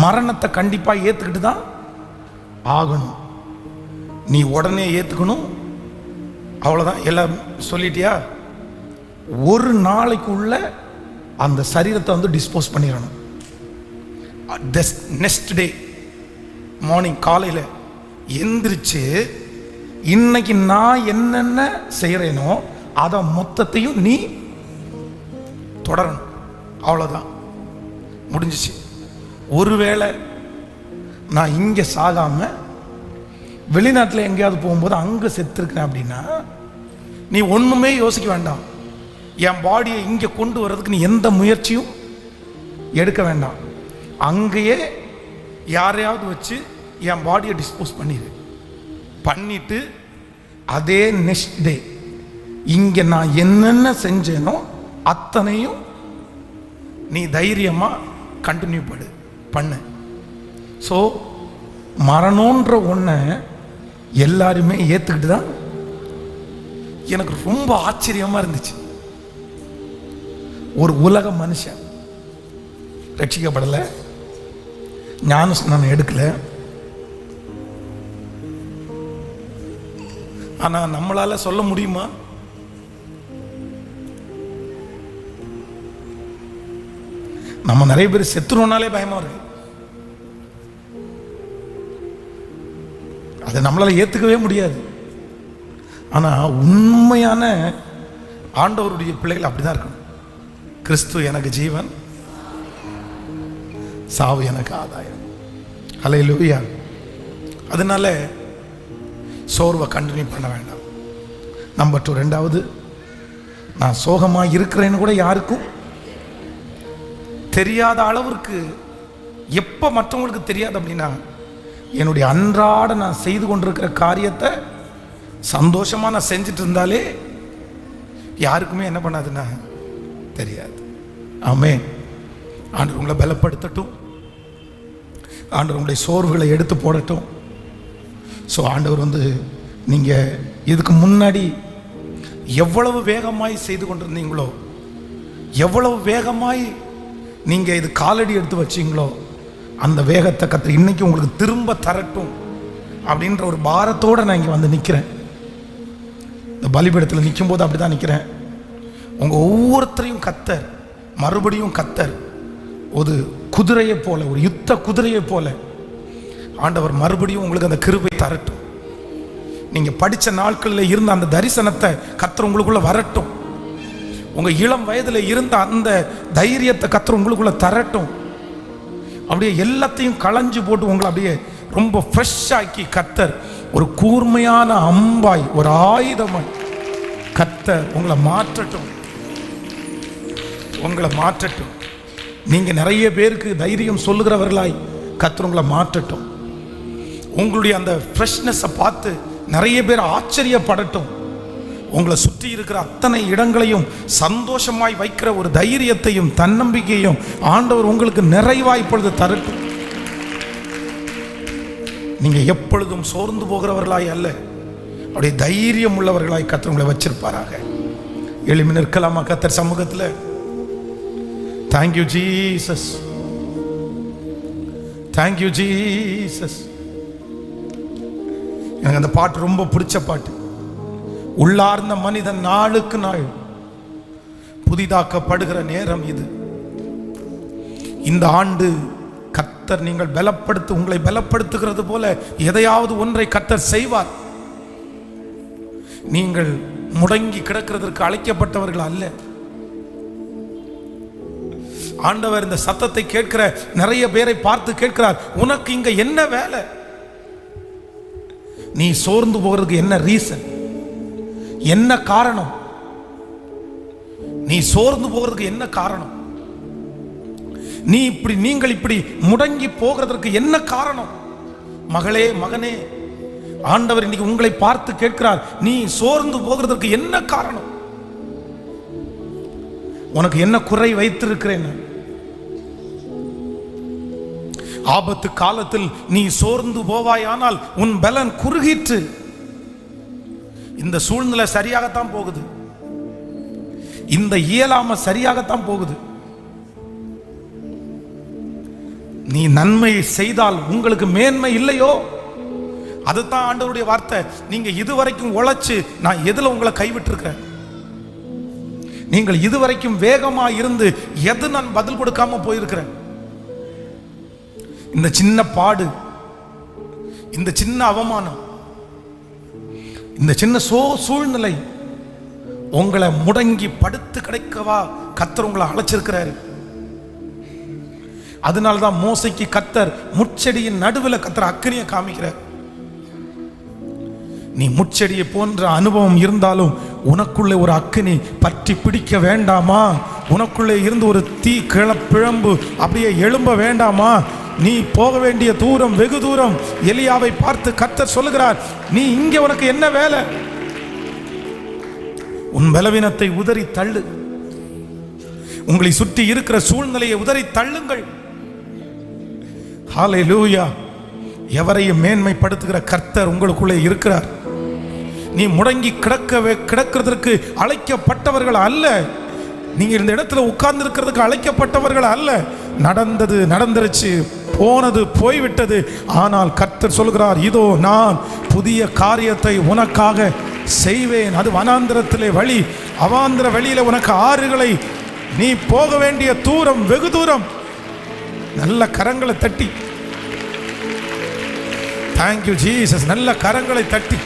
மரணத்தை கண்டிப்பாக ஏற்றுக்கிட்டு தான் ஆகணும். நீ உடனே ஏற்றுக்கணும், அவ்வளோதான். எல்லாம் சொல்லிட்டியா? ஒரு நாளைக்குள்ள அந்த சரீரத்தை டிஸ்போஸ் பண்ணிடணும். நெக்ஸ்ட் டே மார்னிங் காலையில் எந்திரிச்சு இன்னைக்கு நான் என்னென்ன செய்கிறேனோ அதை மொத்தத்தையும் நீ தொடரணும். அவ்வளோதான், முடிஞ்சிச்சு. ஒருவேளை நான் இங்கே சாகாம வெளிநாட்டில் எங்கேயாவது போகும்போது அங்கே செத்துருக்கேன் அப்படின்னா நீ ஒன்றுமே யோசிக்க வேண்டாம். என் பாடியை இங்கே கொண்டு வர்றதுக்கு நீ எந்த முயற்சியும் எடுக்க வேண்டாம். அங்கேயே யாரையாவது வச்சு என் பாடியை டிஸ்போஸ் பண்ணிட்டு அதே நெக்ஸ்ட் டே இங்கே நான் என்னென்ன செஞ்சேனோ அத்தனையும் நீ தைரியமாக கண்டினியூ பண்ணு. ஸோ மரணம்ன்ற ஒன்றை எல்லாருமே ஏற்றுக்கிட்டு தான். எனக்கு ரொம்ப ஆச்சரியமாக இருந்துச்சு. ஒரு உலக மனுஷன் ரட்சிக்கப்படலை, ஞானஸ்நானம் எடுக்கலை, ஆனால் நம்மளால் சொல்ல முடியுமா? நம்ம நிறைய பேர் செத்துறோம்னாலே பயமா இருக்கு. அதை நம்மளால ஏற்றுக்கவே முடியாது. ஆனால் உண்மையான ஆண்டவருடைய பிள்ளைகள் அப்படிதான் இருக்கணும். கிறிஸ்து எனக்கு ஜீவன், சாவு எனக்கு ஆதாயம். ஹல்லேலூயா. அதனால சோர்வை கண்டினியூ பண்ண வேண்டாம். நம்பர் 2, ரெண்டாவது, நான் சோகமாக இருக்கிறேன்னு கூட யாருக்கும் தெரியாத அளவிற்கு, எப்போ மற்றவங்களுக்கு தெரியாது அப்படின்னா, என்னுடைய அன்றாட நான் செய்து கொண்டிருக்கிற காரியத்தை சந்தோஷமாக நான் செஞ்சுட்டு இருந்தாலே யாருக்குமே என்ன பண்ணாதுன்னா தெரியாது. ஆமென். ஆண்டவர் உங்களை பலப்படுத்தட்டும். ஆண்டவர் உங்களுடைய சோர்வுகளை எடுத்து போடட்டும். ஸோ ஆண்டவர் நீங்கள் இதுக்கு முன்னாடி எவ்வளவு வேகமாய் செய்து கொண்டிருந்தீங்களோ, எவ்வளவு வேகமாய் நீங்கள் இது காலடி எடுத்து வச்சிங்களோ, அந்த வேகத்தை கர்த்தர் இன்னைக்கு உங்களுக்கு திரும்ப தரட்டும் அப்படின்ற ஒரு பாரத்தோடு நான் இங்கே நிற்கிறேன். இந்த பலிபீடத்தில் நிற்கும் போது அப்படி தான் நிற்கிறேன். உங்கள் ஒவ்வொருத்தரையும் கர்த்தர் மறுபடியும் ஒரு குதிரையை போல, ஒரு யுத்த குதிரையை போல ஆண்டவர் மறுபடியும் உங்களுக்கு அந்த கிருபை தரட்டும். நீங்கள் படித்த நாட்களில் இருந்த அந்த தரிசனத்தை கர்த்தர் உங்களுக்குள்ள வரட்டும். உங்கள் இளம் வயதில் இருந்த அந்த தைரியத்தை கர்த்தர் உங்களுக்குள்ள தரட்டும். அப்படியே எல்லாத்தையும் களைஞ்சு போட்டு உங்களை அப்படியே ரொம்ப ஃப்ரெஷ் ஆக்கி கர்த்தர் ஒரு கூர்மையான அம்பாய், ஒரு ஆயுதமாய் கர்த்தர் உங்களை மாற்றட்டும். நீங்கள் நிறைய பேருக்கு தைரியம் சொல்லுகிறவர்களாய் கர்த்தர் உங்களை மாற்றட்டும். உங்களுடைய அந்த ஃப்ரெஷ்னஸை பார்த்து நிறைய பேர் ஆச்சரியப்படட்டும். உங்களை சுற்றி இருக்கிற அத்தனை இடங்களையும் சந்தோஷமாய் வைக்கிற ஒரு தைரியத்தையும் தன்னம்பிக்கையும் ஆண்டவர் உங்களுக்கு நிறைவாய் இப்பொழுது தரட்டும். நீங்கள் எப்பொழுதும் சோர்ந்து போகிறவர்களாய் அல்ல, அப்படியே தைரியம் உள்ளவர்களாய் கர்த்தர் உங்களை வச்சிருப்பாராக. எழுப்பி நிற்கலாமா கர்த்தர் சமூகத்தில்? Thank you Jesus. Thank you Jesus. எனக்கு அந்த பாட்டு ரொம்ப பிடிச்ச பாட்டு. உள்ளார்ந்த மனிதன் நாளுக்கு நாள் புதிதாக்கப்படுகிற நேரம் இது. இந்த ஆண்டு கர்த்தர் உங்களை பலப்படுத்துகிறது போல எதையாவது ஒன்றை கர்த்தர் செய்வார். நீங்கள் முடங்கி கிடக்கிறதற்கு அழைக்கப்பட்டவர்கள் அல்ல. ஆண்டவர் இந்த சத்தத்தை கேட்கிற நிறைய பேரை பார்த்து கேட்கிறார், உனக்கு இங்க என்ன வேலை? நீ சோர்ந்து போகிறதுக்கு என்ன ரீசன், என்ன காரணம்? நீ சோர்ந்து போகிறதுக்கு என்ன காரணம்? நீங்கள் இப்படி முடங்கி போகிறதற்கு என்ன காரணம்? மகளே, மகனே, ஆண்டவர் இன்னைக்கு உங்களை பார்த்து கேட்கிறார், நீ சோர்ந்து போகிறதற்கு என்ன காரணம்? உனக்கு என்ன குறை வைத்திருக்கிறேன்? ஆபத்து காலத்தில் நீ சோர்ந்து போவாயானால் உன் பலன் குறுகிற்று. இந்த சூழ்நிலை சரியாகத்தான் போகுது, இந்த இயலாம சரியாகத்தான் போகுது. நீ நன்மை செய்தால் உங்களுக்கு மேன்மை இல்லையோ? அதுதான் ஆண்டவருடைய வார்த்தை. நீங்க இதுவரைக்கும் உழைச்சு நான் எதுல உங்களை கைவிட்டிருக்கிறேன்? நீங்கள் இதுவரைக்கும் வேகமா இருந்து எது நான் பதில் கொடுக்காம போயிருக்கிறேன்? இந்த சின்ன பாடு, இந்த சின்ன அவமானம், இந்த சின்ன சூழ்நிலை உங்களை முடங்கி படுத்து கிடைக்கவா கர்த்தர் உங்களை அழைச்சிருக்கிறாரு. அதனால்தான் மோசைக்கு கர்த்தர் முட்செடியின் நடுவில் கர்த்தர் அக்கினியை காமிக்கிறார். நீ முட்செடியை போன்ற அனுபவம் இருந்தாலும் உனக்குள்ளே ஒரு அக்கினி பற்றி பிடிக்க வேண்டாமா? உனக்குள்ளே இருந்து ஒரு தீ பிழம்பு அப்படியே எழும்ப வேண்டாமா? நீ போக வேண்டிய தூரம் வெகு தூரம். எலியாவை பார்த்து கர்த்தர் சொல்லுகிறார், நீ இங்கே உனக்கு என்ன வேலை? உன் பலவீனத்தை உதறி தள்ளு. உங்களை சுற்றி இருக்கிற சூழ்நிலையை உதறி தள்ளுங்கள். ஹல்லேலூயா. எவரையும் மேன்மைப்படுத்துகிற கர்த்தர் உங்களுக்குள்ளே இருக்கிறார். நீ முடங்கி கிடக்கிறதுக்கு அழைக்கப்பட்டவர்கள் அல்ல. நீங்க இந்த இடத்துல உட்கார்ந்து இருக்கிறதுக்கு அழைக்கப்பட்டவர்கள் அல்ல. நடந்தது நடந்துருச்சு, போனது போய்விட்டது. ஆனால் கர்த்தர் சொல்கிறார், இதோ நான் புதிய காரியத்தை உனக்காக செய்வேன். அது வனாந்திரத்திலே வழி, அவாந்திர வழியில உனக்கு ஆறுகளை, நீ போக வேண்டிய தூரம் வெகு தூரம். நல்ல கரங்களை தட்டி தேங்க்யூ ஜீசஸ். நல்ல கரங்களை தட்டி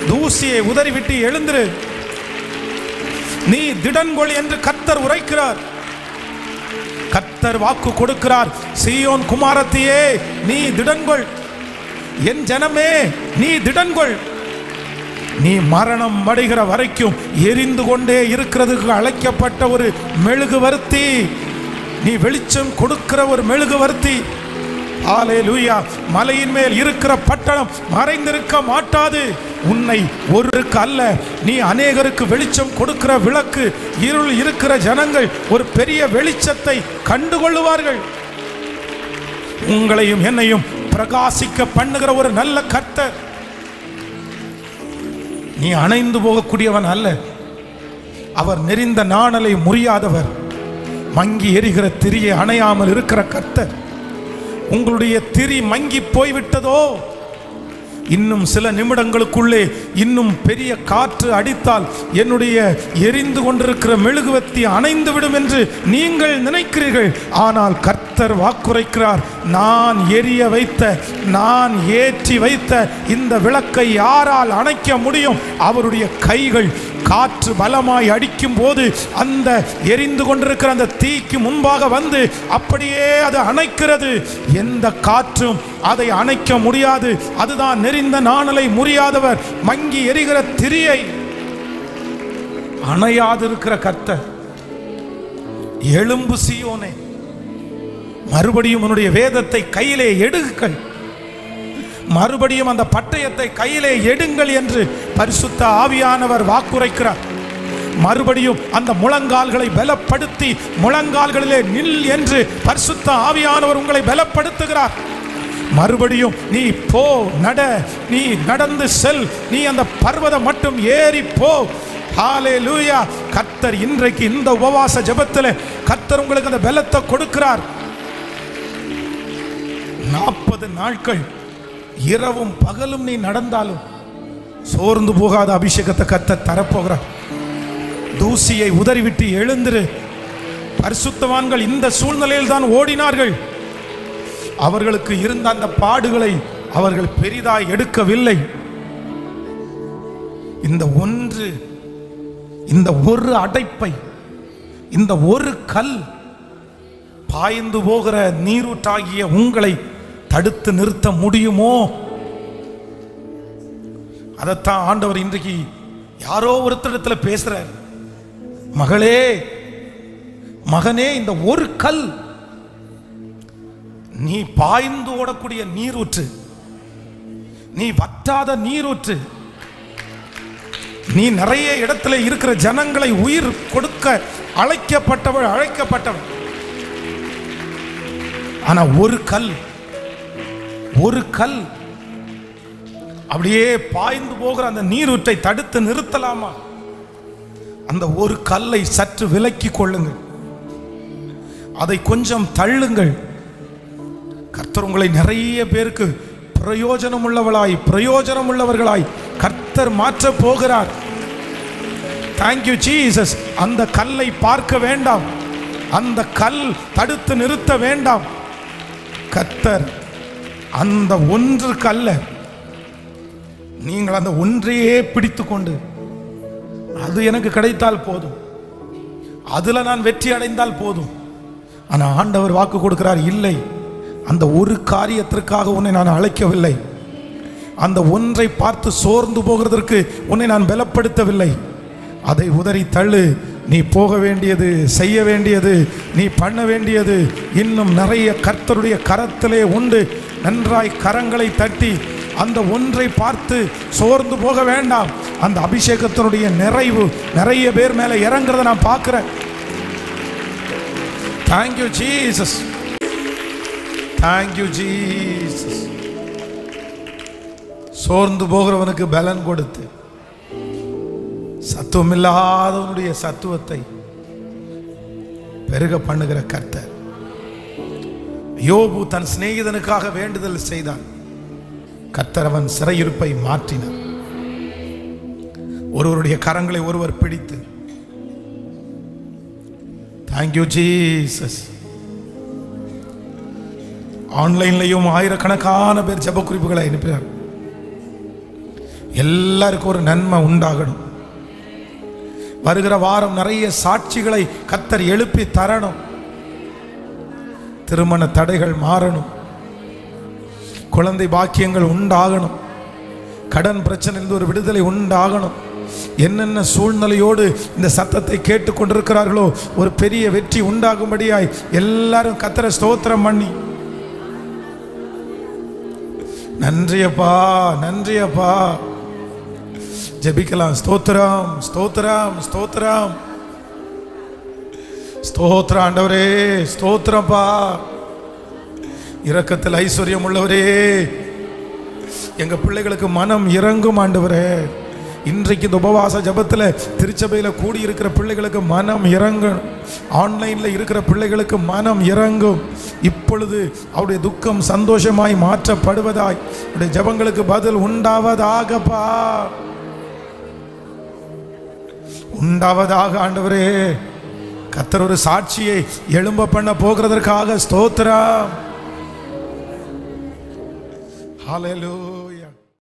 தூசியை உதறிவிட்டு எழுந்திரு. நீ திடன்கொள் என்று கர்த்தர் உரைக்கிறார். கர்த்தர் வாக்கு கொடுக்கிறார், சீயோன் குமாரத்தியே நீ திடன்கொள், என் ஜனமே நீ திடன்கொள். நீ மரணம் அடைகிற வரைக்கும் எரிந்து கொண்டே இருக்கிறதுக்கு அழைக்கப்பட்ட ஒரு மெழுகுவர்த்தி. நீ வெளிச்சம் கொடுக்கிற ஒரு மெழுகுவர்த்தி. ஹல்லேலூயா. மலையின் மேல் இருக்கிற பட்டணம் மறைந்திருக்க மாட்டாது. உன்னை ஒருக்கு அல்ல, நீ அநேகருக்கு வெளிச்சம் கொடுக்கிற விளக்கு. இருள் இருக்கிற ஜனங்கள் ஒரு பெரிய வெளிச்சத்தை கண்டுகொள்ளுவார்கள். உங்களையும் என்னையும் பிரகாசிக்க பண்ணுகிற ஒரு நல்ல கர்த்தர். நீ அணைந்து போகக்கூடியவன் அல்ல. அவர் நெறிந்த நாணலை முறியாதவர். மங்கி எரிகிற திரியை அணையாமல் இருக்கிற கர்த்தர். உங்களுடைய திரி மங்கி போய்விட்டதோ? இன்னும் சில நிமிடங்களுக்குள்ளே இன்னும் பெரிய காற்று அடித்தால் என்னுடைய எரிந்து கொண்டிருக்கிற மெழுகுவர்த்தி அணைந்துவிடும் என்று நீங்கள் நினைக்கிறீர்கள். ஆனால் கர்த்தர் வாக்குரைக்கிறார், நான் எரிய வைத்த, நான் ஏற்றி வைத்த இந்த விளக்கை யாரால் அணைக்க முடியும்? அவருடைய கைகள் காற்று பலமாய் அடிக்கும் போது அந்த எரிந்து கொண்டிருக்கிற அந்த தீக்கு முன்பாக வந்து அப்படியே அது அணைக்கிறது. எந்த காற்றும் அதை அணைக்க முடியாது. அதுதான் நெறிந்த நாணலை முறியாதவர், மங்கி எரிகிற திரியை அணையாதிருக்கிற கர்த்தர். எழும்பு சீயோனே, மறுபடியும் உன்னுடைய வேதத்தை கையிலே எடுங்கள், மறுபடியும் அந்த பட்டயத்தை கையிலே எடுங்கள் என்று பரிசுத்த ஆவியானவர் வாக்குரைக்கிறார். மறுபடியும் அந்த முழங்கால்களை பலப்படுத்தி முழங்கால்களிலே நில் என்று பரிசுத்த ஆவியானவர் உங்களை பலப்படுத்துகிறார். மறுபடியும் நீ போ, நட, நீ நடந்து செல், நீ அந்த பர்வதம் மட்டும் ஏறி போ. ஹல்லேலூயா. கர்த்தர் இன்றைக்கு இந்த உபவாச ஜெபத்தில் கர்த்தர் உங்களுக்கு அந்த பலத்தை கொடுக்கிறார். 40 நாட்கள் இரவும் பகலும் நீ நடந்தாலும் சோர்ந்து போகாத அபிஷேகத்தை கர்த்தர் தரப்போகிறார். தூசியை உதறிவிட்டு எழுந்திரு. பரிசுத்தவான்கள் இந்த சூழ்நிலையில் தான் ஓடினார்கள். அவர்களுக்கு இருந்த அந்த பாடுகளை அவர்கள் பெரிதாய் எடுக்கவில்லை. இந்த ஒரு அடைப்பை, இந்த ஒரு கல் பாய்ந்து போகிற நீரூற்றாகிய உங்களை தடுத்து நிறுத்த முடியுமோ? அதைத்தான் ஆண்டவர் இன்றைக்கு யாரோ ஒருத்தரிடத்தில் பேசுறார். மகளே, மகனே, இந்த ஒரு கல், நீ பாய்ந்து ஓடக்கூடிய நீரூற்று, நீ வற்றாத நீரூற்று, நீ நிறைய இடத்துல இருக்கிற ஜனங்களை உயிர் கொடுக்க அழைக்கப்பட்டவள். ஆனா ஒரு கல் அப்படியே பாய்ந்து போகிற அந்த நீரூற்றை தடுத்து நிறுத்தலாமா? அந்த ஒரு கல்லை சற்று விலக்கி கொள்ளுங்கள், அதை கொஞ்சம் தள்ளுங்கள். கர்த்தர் உங்களை நிறைய பேருக்கு பிரயோஜனம் உள்ளவர்களாய் கர்த்தர் மாற்ற போகிறார். Thank you Jesus. அந்த கல்லை பார்க்க வேண்டாம், அந்த கல் தடுத்து நிறுத்த வேண்டாம். கர்த்தர் அந்த ஒன்றுக்கு அல்ல, நீங்கள் அந்த ஒன்றையே பிடித்து கொண்டு அது எனக்கு கிடைத்தால் போதும், அதுல நான் வெற்றி அடைந்தால் போதும். ஆனா ஆண்டவர் வாக்கு கொடுக்கிறார், இல்லை, அந்த ஒரு காரியத்திற்காக உன்னை நான் அழைக்கவில்லை. அந்த ஒன்றை பார்த்து சோர்ந்து போகிறதற்கு உன்னை நான் பலப்படுத்தவில்லை. அதை உதறி தள்ளு. நீ போக வேண்டியது, செய்ய வேண்டியது, நீ பண்ண வேண்டியது இன்னும் நிறைய கர்த்தருடைய கரத்திலே உண்டு. நன்றாய் கரங்களை தட்டி அந்த ஒன்றை பார்த்து சோர்ந்து போக வேண்டாம். அந்த அபிஷேகத்தினுடைய நிறைவு நிறைய பேர் மேல இறங்குறத நான் பார்க்கிறேன். Thank you Jesus, thank you Jesus. சோர்ந்து போகிறவனுக்கு பலன் கொடுத்து சத்துவமில்லாதவனுடைய சத்துவத்தை பெருக பண்ணுகிற கர்த்தர். யோபு தன் சிநேகிதனுக்காக வேண்டுதல் செய்தான். கர்த்தர் அவன் சிறையிருப்பை மாற்றினார். ஒருவருடைய கரங்களை ஒருவர் பிடித்து, தேங்க்யூ ஜீசஸ். ஆன்லைன்லையும் ஆயிரக்கணக்கான பேர் ஜெப குறிப்புகளை அனுப்பினார். எல்லாருக்கும் ஒரு நன்மை உண்டாகணும். வருகிற வாரம் நிறைய சாட்சிகளை கர்த்தர் எழுப்பி தரணும். திருமண தடைகள் மாறணும், குழந்தை பாக்கியங்கள் உண்டாகணும், கடன் பிரச்சனையிலிருந்து ஒரு விடுதலை உண்டாகணும். என்னென்ன சூழ்நிலையோடு இந்த சத்தத்தை கேட்டுக்கொண்டிருக்கிறார்களோ ஒரு பெரிய வெற்றி உண்டாகும்படியாய் எல்லாரும் கர்த்தரை ஸ்தோத்திரம் பண்ணி, நன்றியப்பா, நன்றியப்பா ஜெபிக்கலாம். ஸ்தோத்திரம், ஸ்தோத்திரம், ஸ்தோத்திரம், ஸ்தோத்திரம் ஆண்டவரே, ஸ்தோத்திரப்பா. இரக்கத்தில் ஐஸ்வர்யம் உள்ளவரே, எங்க பிள்ளைகளுக்கு மனம் இறங்கும் ஆண்டவரே. இன்றைக்கு இந்த உபவாச ஜபத்தில் திருச்சபையில் கூடியிருக்கிற பிள்ளைகளுக்கு மனம் இறங்கும். ஆன்லைனில் இருக்கிற பிள்ளைகளுக்கு மனம் இறங்கும். இப்பொழுது அவருடைய துக்கம் சந்தோஷமாய் மாற்றப்படுவதாய் அவருடைய ஜபங்களுக்கு பதில் உண்டாவதாகப்பா, உண்டாவதாக ஆண்டவரே. கர்த்தர் ஒரு சாட்சியை எழும்ப பண்ண போகிறதற்காக ஸ்தோத்திரம். ஹல்லேலூயா.